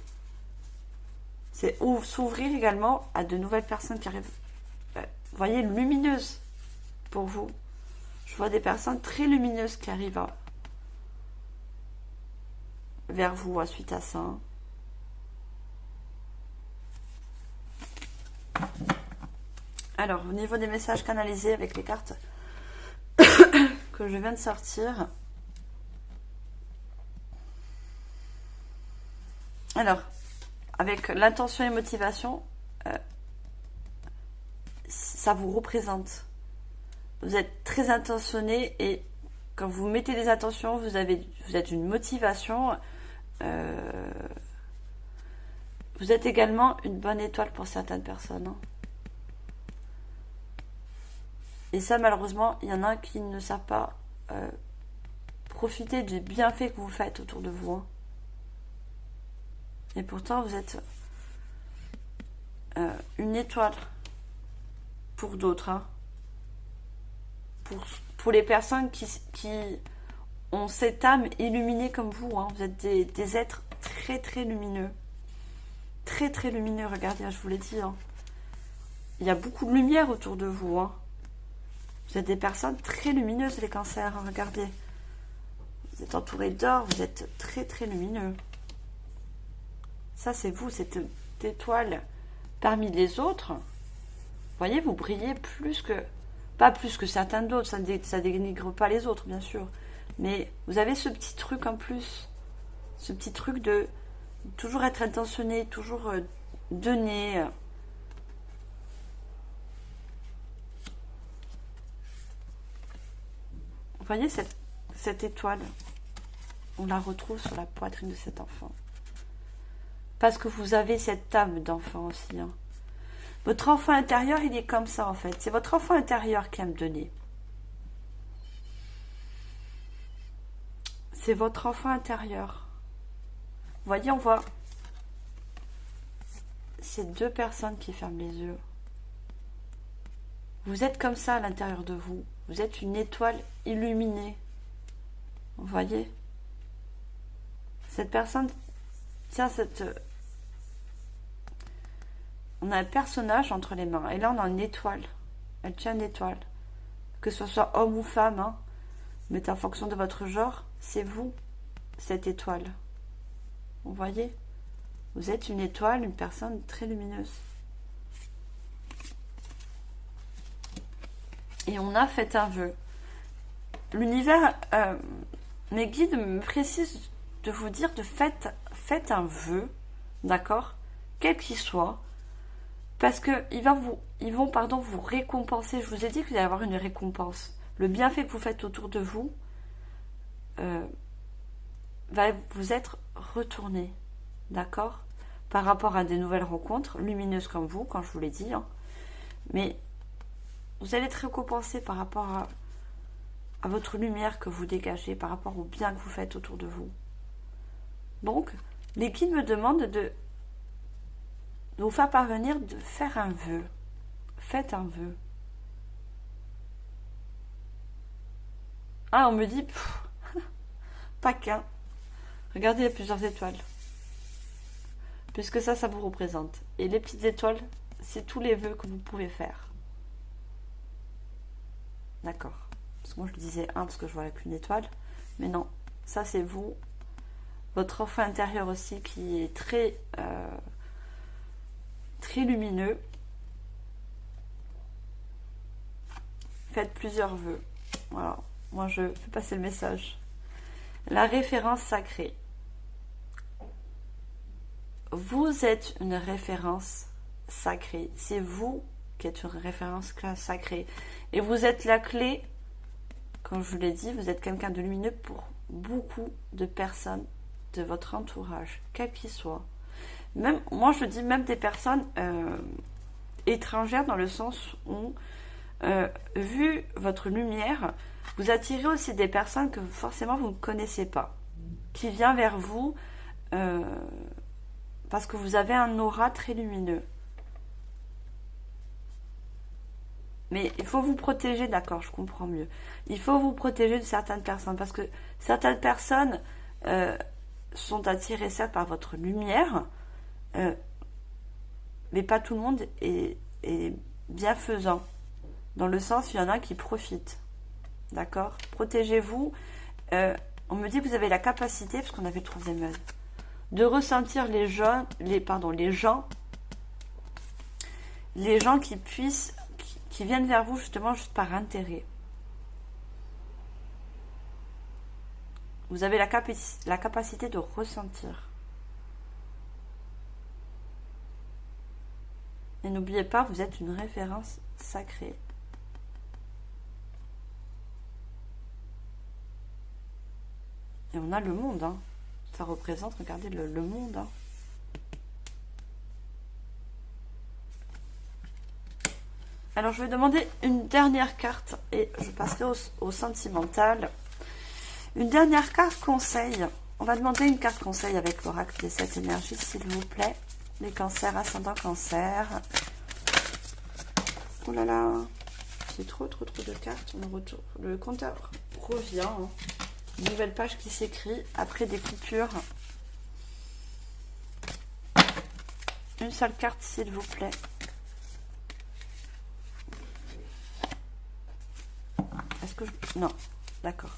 C'est s'ouvrir également à de nouvelles personnes qui arrivent. Vous voyez, lumineuses pour vous. Je vois des personnes très lumineuses qui arrivent vers vous suite à ça. Alors, au niveau des messages canalisés avec les cartes que je viens de sortir. Alors, avec l'intention et motivation, ça vous représente. Vous êtes très intentionné et quand vous mettez des intentions, vous êtes une motivation. Vous êtes également une bonne étoile pour certaines personnes. Et ça, malheureusement, il y en a qui ne savent pas profiter du bienfait que vous faites autour de vous. Et pourtant, vous êtes une étoile pour d'autres. Pour les personnes qui ont cette âme illuminée comme vous. Vous êtes des êtres très très lumineux. Très très lumineux, regardez, je vous l'ai dit. Il y a beaucoup de lumière autour de vous. Vous êtes des personnes très lumineuses, les cancers, regardez. Vous êtes entouré d'or, vous êtes très très lumineux. Ça, c'est vous, cette étoile parmi les autres. Vous voyez, vous brillez plus que... Pas plus que certains d'autres, ça ne dénigre pas les autres, bien sûr. Mais vous avez ce petit truc en plus. Ce petit truc de toujours être intentionné, toujours donner. Vous voyez cette étoile, on la retrouve sur la poitrine de cet enfant. Parce que vous avez cette âme d'enfant aussi. Votre enfant intérieur, il est comme ça en fait. C'est votre enfant intérieur qui aime donner. C'est votre enfant intérieur. Vous voyez, on voit ces deux personnes qui ferment les yeux. Vous êtes comme ça à l'intérieur de vous. Vous êtes une étoile illuminée. Vous voyez? Cette personne tient on a un personnage entre les mains. Et là, on a une étoile. Elle tient une étoile. Que ce soit homme ou femme, mais en fonction de votre genre, c'est vous, cette étoile. Vous voyez? Vous êtes une étoile, une personne très lumineuse. Et on a fait un vœu. L'univers, mes guides me précisent de vous dire de faites un vœu, d'accord? Quel qu'il soit. Parce qu'ils vont vous récompenser. Je vous ai dit que vous allez avoir une récompense. Le bienfait que vous faites autour de vous va vous être retourné. D'accord? Par rapport à des nouvelles rencontres, lumineuses comme vous, quand je vous l'ai dit. Mais vous allez être récompensé par rapport à votre lumière que vous dégagez, par rapport au bien que vous faites autour de vous. Donc, les guides me demandent de vous faire parvenir de faire un vœu. Faites un vœu. Ah, on me dit, pas qu'un. Regardez, il y a plusieurs étoiles. Puisque ça vous représente. Et les petites étoiles, c'est tous les vœux que vous pouvez faire. D'accord. Parce que moi, je disais un parce que je vois qu'une étoile. Mais non, ça c'est vous. Votre enfant intérieur aussi qui est très... très lumineux. Faites plusieurs vœux. Voilà, moi je fais passer le message. La référence sacrée. Vous êtes une référence sacrée. C'est vous qui êtes une référence sacrée. Et vous êtes la clé, comme je vous l'ai dit, vous êtes quelqu'un de lumineux pour beaucoup de personnes de votre entourage, quel qu'il soit. Même, moi je dis même des personnes étrangères dans le sens où vu votre lumière, vous attirez aussi des personnes que forcément vous ne connaissez pas, qui viennent vers vous parce que vous avez un aura très lumineux. Mais il faut vous protéger, d'accord, je comprends mieux. Il faut vous protéger de certaines personnes parce que certaines personnes sont attirées certes par votre lumière, mais pas tout le monde est bienfaisant. Dans le sens, il y en a qui profitent. D'accord? Protégez-vous. On me dit que vous avez la capacité, parce qu'on avait trouvé des meufs, de ressentir les gens qui viennent vers vous justement juste par intérêt. Vous avez la capacité de ressentir. Et n'oubliez pas, vous êtes une référence sacrée. Et on a le monde, hein. Ça représente, regardez, le monde, hein. Alors, je vais demander une dernière carte et je passerai au sentimental. Une dernière carte conseil. On va demander une carte conseil avec l'oracle des 7 énergies, s'il vous plaît. Les cancers, ascendant cancer. Oh là là, c'est trop de cartes. Le compteur revient. Hein. Une nouvelle page qui s'écrit après des coupures. Une seule carte, s'il vous plaît. Est-ce que je... Non, d'accord.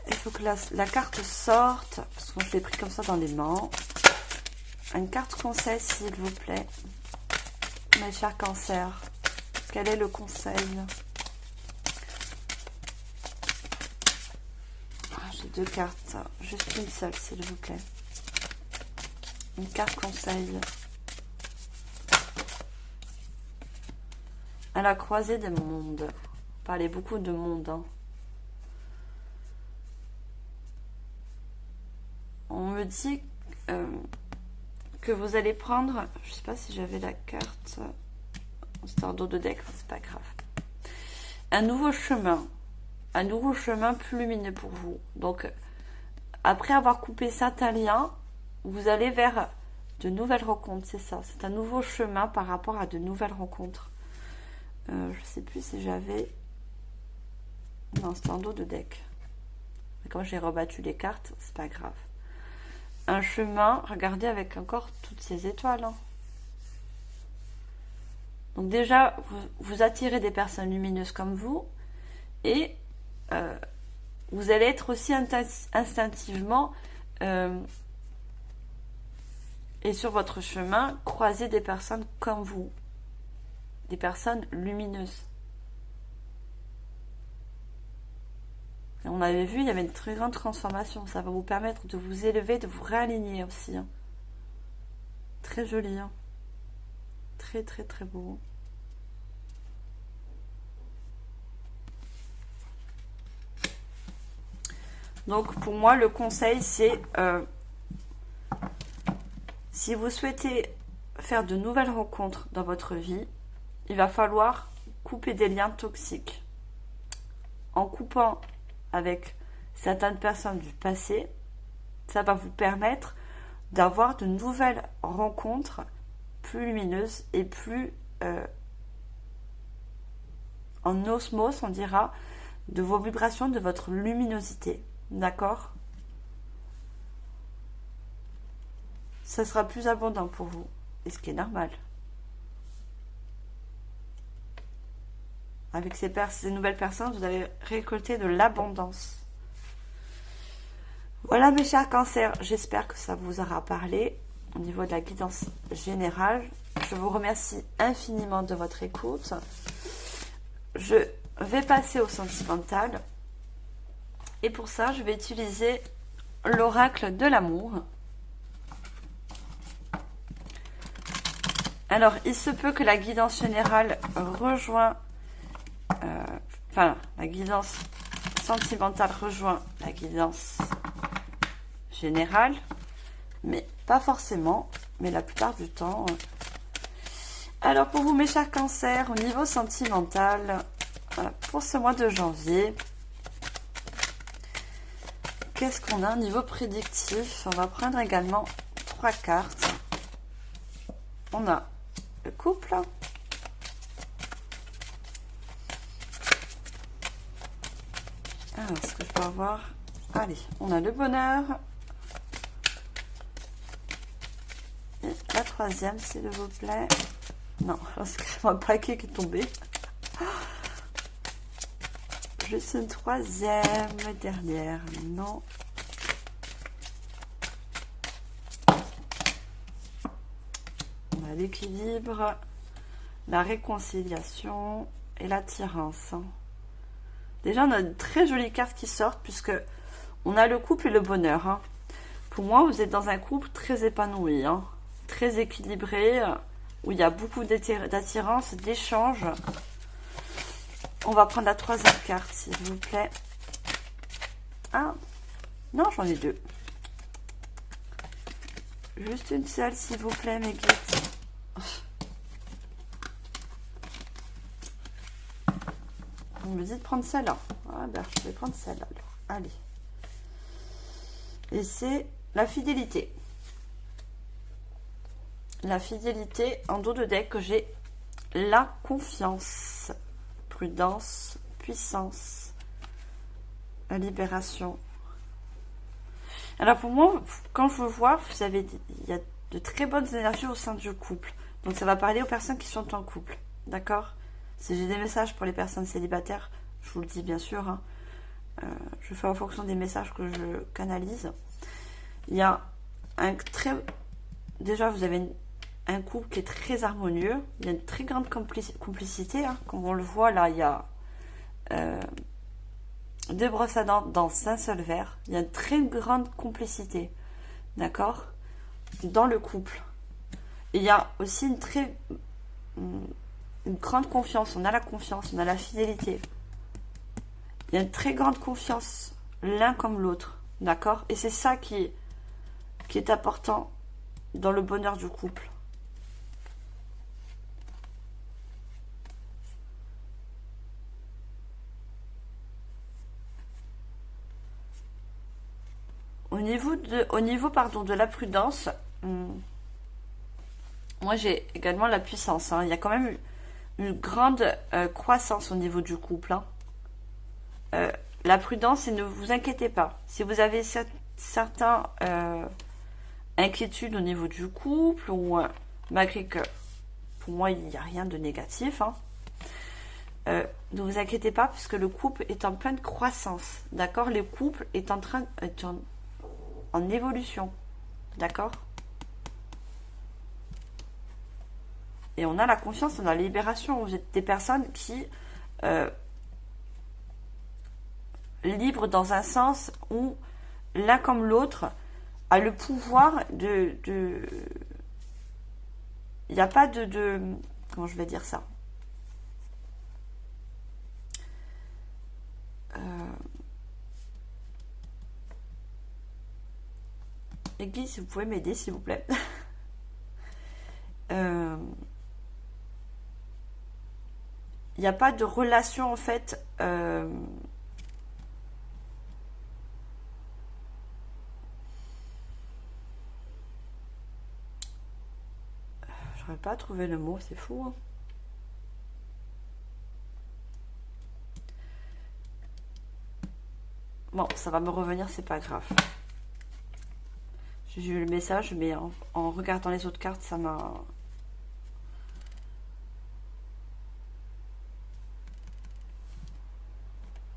Il faut que la carte sorte, parce que je l'ai pris comme ça dans les mains. Une carte conseil, s'il vous plaît. Mes chers cancers, quel est le conseil? J'ai 2 cartes, juste une seule, s'il vous plaît. Une carte conseil. À la croisée des mondes. Parlez beaucoup de monde. Hein. On me dit que vous allez prendre... Je ne sais pas si j'avais la carte. C'est un dos de deck, c'est pas grave. Un nouveau chemin. Un nouveau chemin plus lumineux pour vous. Donc, après avoir coupé certains liens, vous allez vers de nouvelles rencontres. C'est ça. C'est un nouveau chemin par rapport à de nouvelles rencontres. Je ne sais plus si j'avais... Non, c'est un dos de deck. Mais comme j'ai rebattu les cartes, c'est pas grave. Un chemin, regardez avec encore toutes ces étoiles. Hein. Donc déjà, vous attirez des personnes lumineuses comme vous. Et vous allez être aussi instinctivement... et sur votre chemin, croiser des personnes comme vous. Des personnes lumineuses. Et on avait vu, il y avait une très grande transformation. Ça va vous permettre de vous élever, de vous réaligner aussi. Hein. Très joli. Hein. Très, très, très beau. Donc, pour moi, le conseil, c'est... si vous souhaitez faire de nouvelles rencontres dans votre vie, il va falloir couper des liens toxiques. En coupant avec certaines personnes du passé, ça va vous permettre d'avoir de nouvelles rencontres plus lumineuses et plus en osmose, on dira, de vos vibrations, de votre luminosité. D'accord? Ça sera plus abondant pour vous, et ce qui est normal. Avec ces nouvelles personnes, vous allez récolter de l'abondance. Voilà mes chers cancers, j'espère que ça vous aura parlé au niveau de la guidance générale. Je vous remercie infiniment de votre écoute. Je vais passer au sentimental. Et pour ça, je vais utiliser l'oracle de l'amour. Alors, il se peut que la guidance générale rejoint... la guidance sentimentale rejoint la guidance générale, mais pas forcément, mais la plupart du temps. Alors pour vous mes chers cancers, au niveau sentimental, pour ce mois de janvier, qu'est-ce qu'on a au niveau prédictif? On va prendre également 3 cartes. On a le couple. Alors, ce que je peux avoir... Allez, on a le bonheur. Et la troisième, s'il vous plaît. Non, c'est un paquet qui est tombé. Juste une troisième, dernière. Non. On a l'équilibre, la réconciliation et l'attirance. Déjà, on a de très jolies cartes qui sortent puisque on a le couple et le bonheur. Hein. Pour moi, vous êtes dans un couple très épanoui, hein, très équilibré, où il y a beaucoup d'attirance, d'échange. On va prendre la troisième carte, s'il vous plaît. Ah, non, j'en ai 2. Juste une seule, s'il vous plaît, mes guides. On me dit de prendre celle-là. Ah ben, je vais prendre celle-là. Allez. Et c'est la fidélité. La fidélité, en dos de deck, que j'ai la confiance, prudence, puissance, la libération. Alors pour moi, quand je vous vois, il y a de très bonnes énergies au sein du couple. Donc ça va parler aux personnes qui sont en couple. D'accord? Si j'ai des messages pour les personnes célibataires, je vous le dis bien sûr. Hein, je fais en fonction des messages que je canalise. Il y a un très... Déjà, vous avez un couple qui est très harmonieux. Il y a une très grande complicité. Hein. Comme on le voit, là, il y a 2 brosses à dents dans un seul verre. Il y a une très grande complicité. D'accord? Dans le couple. Il y a aussi une grande confiance. On a la confiance, on a la fidélité. Il y a une très grande confiance l'un comme l'autre. D'accord? Et c'est ça qui est important dans le bonheur du couple. Au niveau de la prudence, moi j'ai également la puissance. Hein. Il y a quand même une grande croissance au niveau du couple. Hein. La prudence, et ne vous inquiétez pas. Si vous avez certaines inquiétudes au niveau du couple, ou malgré que pour moi il n'y a rien de négatif, hein, ne vous inquiétez pas puisque le couple est en pleine croissance. D'accord? Le couple est en évolution. D'accord? Et on a la confiance, on a la libération. Vous êtes des personnes qui libres dans un sens où l'un comme l'autre a le pouvoir de il n'y a pas de comment je vais dire ça, Guy, si vous pouvez m'aider s'il vous plaît. Il n'y a pas de relation en fait j'aurais pas trouvé le mot, c'est fou hein. Bon, ça va me revenir, c'est pas grave. J'ai eu le message, mais en regardant les autres cartes, ça m'a...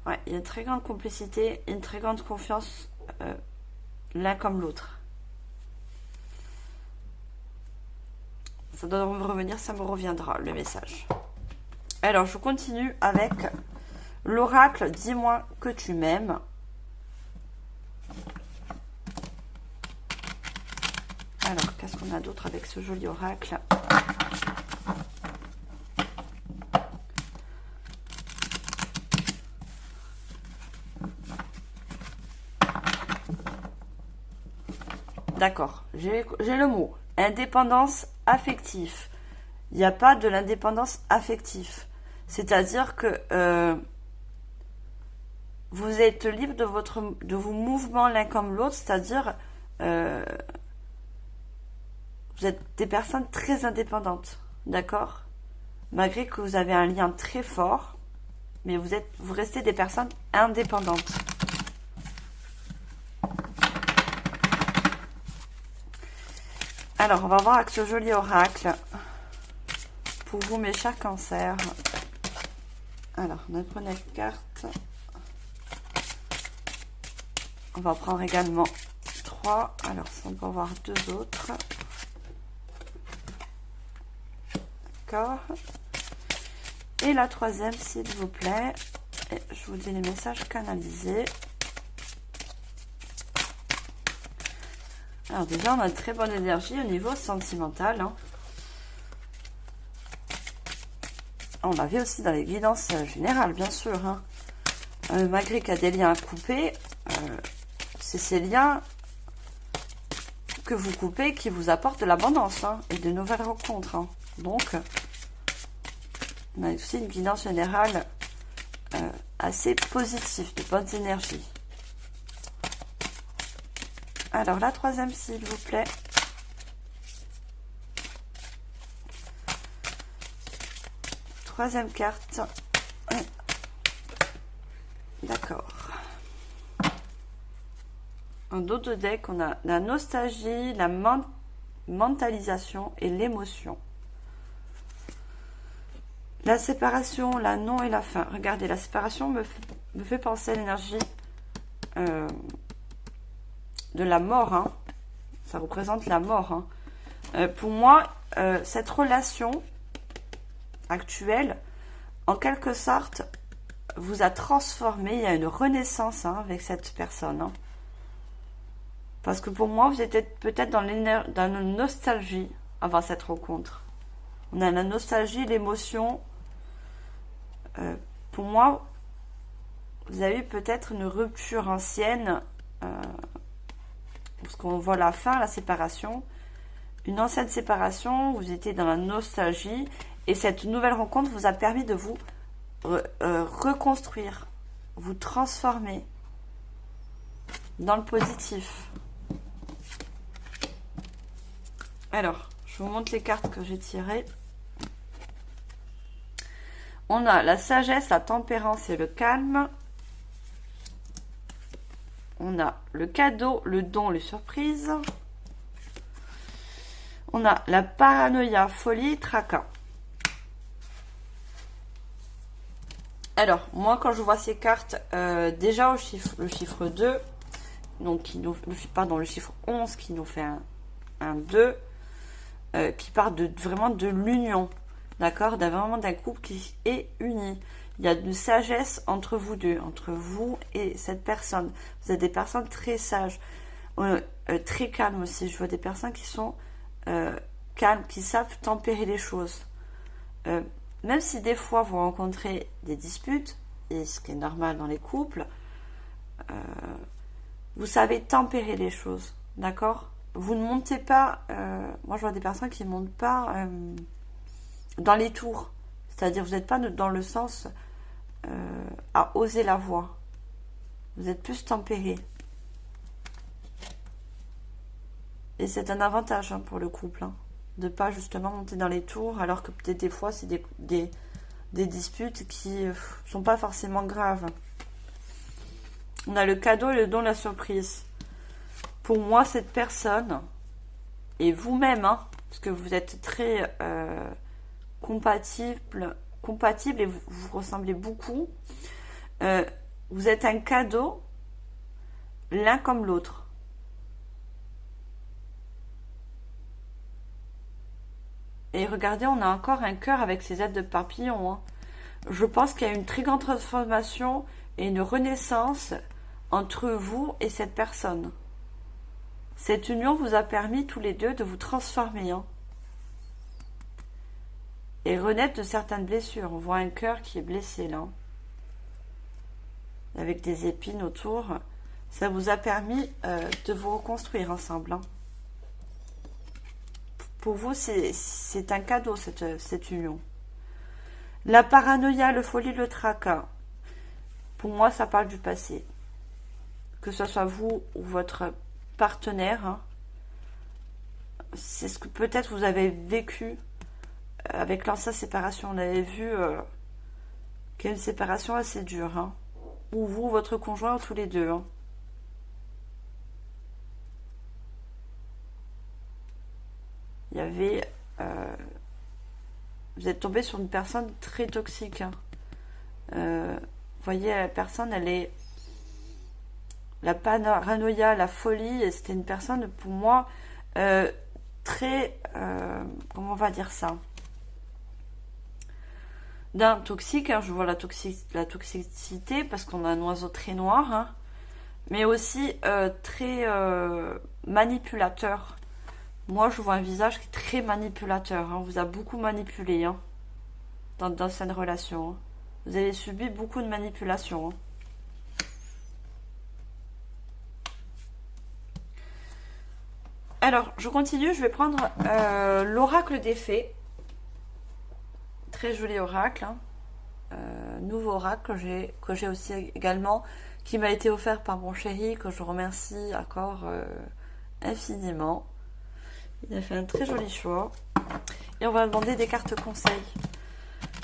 Ouais, il y a une très grande complicité, une très grande confiance l'un comme l'autre. Ça doit me revenir, ça me reviendra, le message. Alors, je continue avec l'oracle « Dis-moi que tu m'aimes ». Alors, qu'est-ce qu'on a d'autre avec ce joli oracle? D'accord, j'ai le mot. Indépendance affective. il n'y a pas de l'indépendance affective. C'est-à-dire que vous êtes libre de vos mouvements l'un comme l'autre, c'est-à-dire vous êtes des personnes très indépendantes, d'accord? Malgré que vous avez un lien très fort, mais vous restez des personnes indépendantes. Alors, on va voir avec ce joli oracle pour vous, mes chers cancers. Alors, on a pris la carte. On va prendre également 3. Alors, on va voir 2 autres. D'accord. Et la 3e, s'il vous plaît. Et je vous dis les messages canalisés. Alors déjà, on a une très bonne énergie au niveau sentimental. Hein. On l'avait aussi dans les guidances générales, bien sûr. Hein. Malgré qu'il y a des liens à couper, c'est ces liens que vous coupez qui vous apportent de l'abondance hein, et de nouvelles rencontres. Hein. Donc, on a aussi une guidance générale assez positive, de bonnes énergies. Alors, la 3e, s'il vous plaît. Troisième carte. D'accord. En dos de deck, on a la nostalgie, la mentalisation et l'émotion. La séparation, la non et la fin. Regardez, la séparation me fait penser à l'énergie de la mort. Hein. Ça représente la mort. Hein. Pour moi, cette relation actuelle, en quelque sorte, vous a transformé. Il y a une renaissance hein, avec cette personne. Hein. Parce que pour moi, vous étiez peut-être dans une nostalgie avant cette rencontre. On a la nostalgie, l'émotion. Pour moi, vous avez eu peut-être une rupture ancienne. Parce qu'on voit la fin, la séparation. Une ancienne séparation, vous étiez dans la nostalgie. Et cette nouvelle rencontre vous a permis de vous reconstruire, vous transformer dans le positif. Alors, je vous montre les cartes que j'ai tirées. On a la sagesse, la tempérance et le calme. On a le cadeau, le don, les surprises. On a la paranoïa, folie, tracas. Alors, moi, quand je vois ces cartes, déjà le chiffre 2, donc le chiffre 11 qui nous fait un 2, qui part vraiment de l'union, d'accord, vraiment d'un couple qui est uni. Il y a une sagesse entre vous deux, entre vous et cette personne. Vous êtes des personnes très sages, très calmes aussi. Je vois des personnes qui sont calmes, qui savent tempérer les choses. Même si des fois vous rencontrez des disputes, et ce qui est normal dans les couples, vous savez tempérer les choses, d'accord? Vous ne montez pas, moi je vois des personnes qui ne montent pas dans les tours, c'est-à-dire vous n'êtes pas dans le sens à oser la voix, vous êtes plus tempéré. Et c'est un avantage hein, pour le couple, hein, de ne pas justement monter dans les tours, alors que peut-être des fois c'est des disputes qui sont pas forcément graves. On a le cadeau et le don, la surprise. Pour moi, cette personne, et vous-même, hein, parce que vous êtes très compatible et vous ressemblez beaucoup, vous êtes un cadeau l'un comme l'autre. Et regardez, on a encore un cœur avec ses ailes de papillon. Hein. Je pense qu'il y a une très grande transformation et une renaissance entre vous et cette personne. Cette union vous a permis tous les deux de vous transformer. Hein. Et renaître de certaines blessures. On voit un cœur qui est blessé là. Avec des épines autour. Ça vous a permis de vous reconstruire ensemble. Hein. Pour vous, c'est un cadeau, cette union. La paranoïa, le folie, le tracas. Pour moi, ça parle du passé. Que ce soit vous ou votre partenaire. Hein, c'est ce que peut-être vous avez vécu avec l'ancienne séparation. On avait vu qu'il y a une séparation assez dure. Hein, ou vous, votre conjoint, ou tous les deux. Hein. Il y avait... vous êtes tombé sur une personne très toxique. Hein. Vous voyez, la personne, elle est... La paranoïa, la folie, c'était une personne, pour moi, très... comment on va dire ça? D'un toxique, hein, je vois la toxicité, parce qu'on a un oiseau très noir, hein, mais aussi très manipulateur. Moi, je vois un visage qui est très manipulateur. Hein. On vous a beaucoup manipulé hein, dans cette relation. Hein. Vous avez subi beaucoup de manipulation. Hein. Alors, je continue. Je vais prendre l'oracle des fées. Très joli oracle. Hein. Nouveau oracle que j'ai aussi également, qui m'a été offert par mon chéri, que je remercie encore infiniment. Il a fait un très joli choix. Et on va demander des cartes conseils.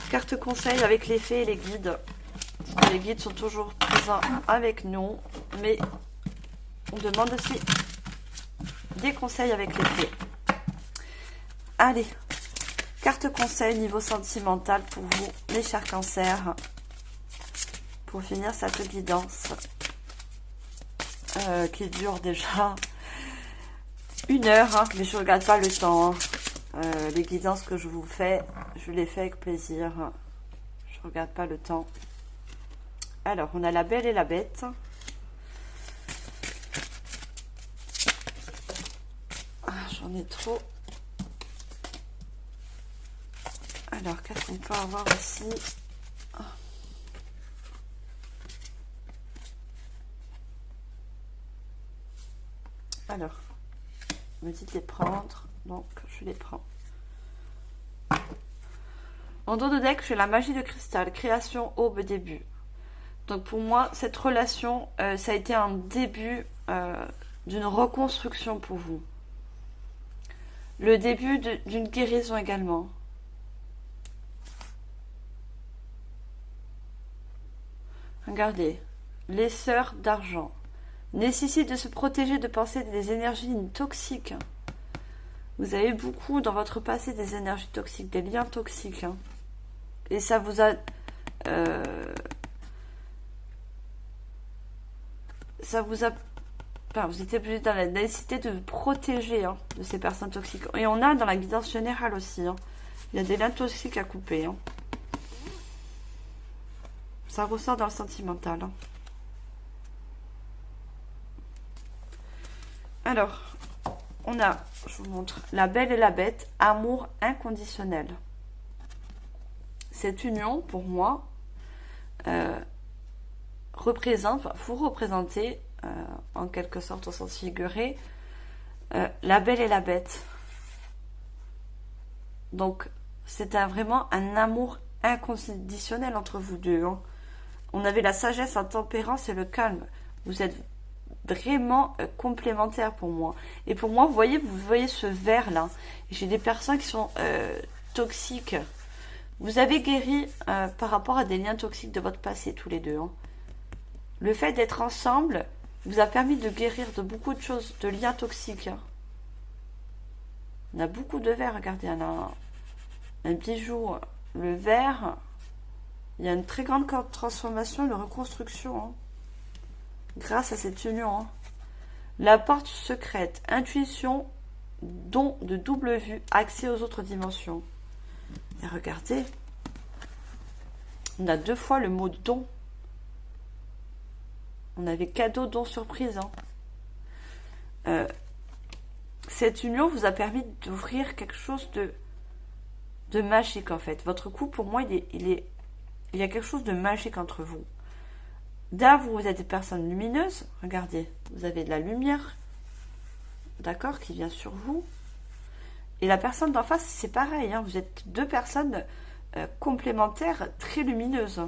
Cartes conseils avec les fées et les guides. Les guides sont toujours présents avec nous. Mais on demande aussi des conseils avec les fées. Allez. Carte conseil niveau sentimental pour vous, les chers cancers. Pour finir cette guidance. Qui dure déjà 1 heure, hein, mais je ne regarde pas le temps. Hein. Les guidances que je vous fais, je les fais avec plaisir. Je ne regarde pas le temps. Alors, on a la belle et la bête. Ah, j'en ai trop. Alors, qu'est-ce qu'on peut avoir ici? Alors, me dites les prendre, donc je les prends. En dos de deck, j'ai la magie de cristal, création, aube, début. Donc pour moi, cette relation, ça a été un début d'une reconstruction pour vous. Le début d'une guérison également. Regardez, les sœurs d'argent. Nécessite de se protéger de penser des énergies toxiques. Vous avez beaucoup dans votre passé des énergies toxiques, des liens toxiques. Hein. Et ça vous a... Enfin, vous étiez obligé dans la nécessité de vous protéger hein, de ces personnes toxiques. Et on a dans la guidance générale aussi. Hein. Il y a des liens toxiques à couper. Hein. Ça ressort dans le sentimental. Hein. Alors, on a, je vous montre, la belle et la bête, amour inconditionnel. Cette union, pour moi, vous représentez, en quelque sorte au sens figuré, la belle et la bête. Donc, c'est vraiment un amour inconditionnel entre vous deux. Hein. On avait la sagesse, la tempérance et le calme. Vous êtes vraiment complémentaires pour moi. Et pour moi, vous voyez ce vert là. J'ai des personnes qui sont toxiques. Vous avez guéri par rapport à des liens toxiques de votre passé, tous les deux. Hein. Le fait d'être ensemble vous a permis de guérir de beaucoup de choses, de liens toxiques. Hein. On a beaucoup de verre, regardez, on a un bijou. Le verre, il y a une très grande transformation, de reconstruction. Hein. Grâce à cette union. Hein. La porte secrète, intuition, don de double vue, accès aux autres dimensions. Et regardez, on a 2 fois le mot don. On avait cadeau, don, surprise. Hein. Cette union vous a permis d'ouvrir quelque chose de magique en fait. Votre couple, pour moi, il y a quelque chose de magique entre vous. Là, vous êtes des personnes lumineuses. Regardez, vous avez de la lumière, d'accord, qui vient sur vous. Et la personne d'en face, c'est pareil, hein, vous êtes deux personnes complémentaires, très lumineuses.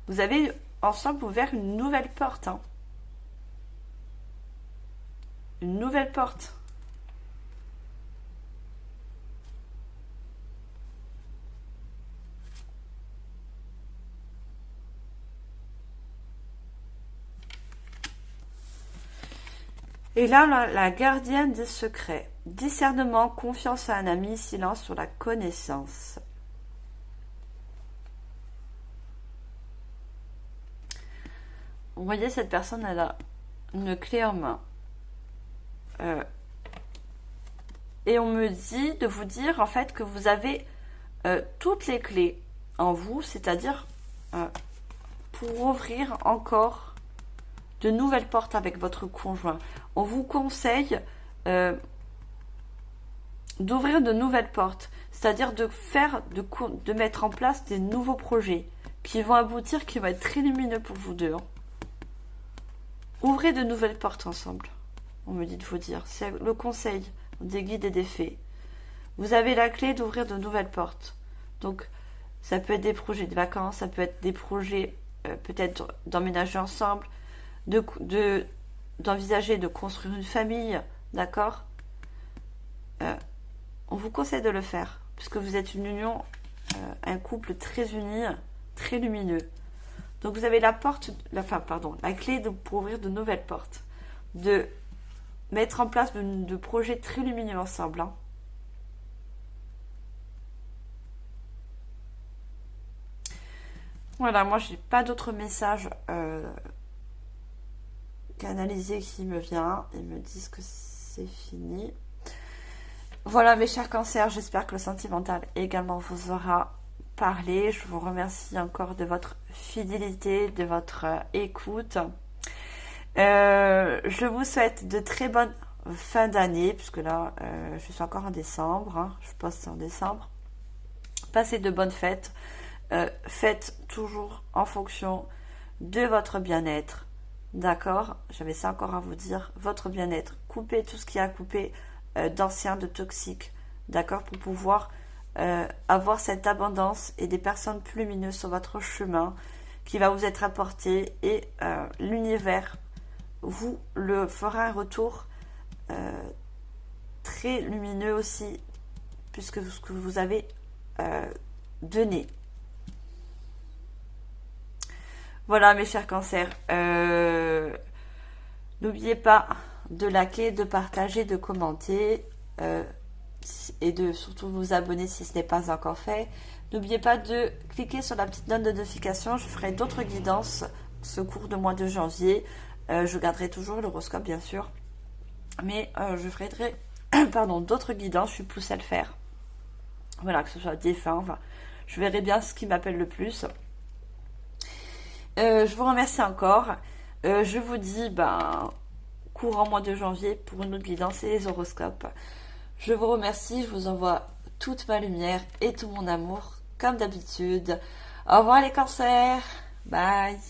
Vous avez ensemble ouvert une nouvelle porte. Hein. Une nouvelle porte. Et là, la gardienne des secrets. Discernement, confiance à un ami, silence sur la connaissance. Vous voyez, cette personne, elle a une clé en main. Et on me dit de vous dire, en fait, que vous avez toutes les clés en vous, c'est-à-dire pour ouvrir encore de nouvelles portes avec votre conjoint. On vous conseille d'ouvrir de nouvelles portes, c'est-à-dire de mettre en place des nouveaux projets qui vont aboutir, qui vont être très lumineux pour vous deux. Hein. Ouvrez de nouvelles portes ensemble, on me dit de vous dire. C'est le conseil des guides et des fées. Vous avez la clé d'ouvrir de nouvelles portes. Donc, ça peut être des projets de vacances, ça peut être des projets peut-être d'emménager ensemble, d'envisager de construire une famille, d'accord. On vous conseille de le faire, puisque vous êtes une union, un couple très uni, très lumineux. Donc vous avez la clé pour ouvrir de nouvelles portes, de mettre en place de projets très lumineux ensemble. Hein. Voilà, moi j'ai pas d'autres messages canalisés qui me viennent. Ils me disent que c'est fini. Voilà mes chers cancers, j'espère que le sentimental également vous aura parlé. Je vous remercie encore de votre fidélité, de votre écoute. Je vous souhaite de très bonnes fins d'année, puisque là je suis encore en décembre, hein, je poste en décembre. Passez de bonnes fêtes. Faites toujours en fonction de votre bien-être. D'accord? J'avais ça encore à vous dire. Votre bien-être. Coupez tout ce qui a coupé d'anciens, de toxiques. D'accord? Pour pouvoir avoir cette abondance et des personnes plus lumineuses sur votre chemin qui va vous être apporté. Et l'univers vous le fera un retour très lumineux aussi, puisque ce que vous avez donné. Voilà mes chers cancers, n'oubliez pas de liker, de partager, de commenter et de surtout vous abonner si ce n'est pas encore fait. N'oubliez pas de cliquer sur la petite note de notification, je ferai d'autres guidances ce cours de mois de janvier. Je garderai toujours l'horoscope bien sûr, mais je ferai d'autres guidances, je suis poussée à le faire. Voilà, que ce soit défunt, enfin, je verrai bien ce qui m'appelle le plus. Je vous remercie encore. Je vous dis courant mois de janvier pour une autre guidance et les horoscopes. Je vous remercie, je vous envoie toute ma lumière et tout mon amour comme d'habitude. Au revoir les cancers. Bye.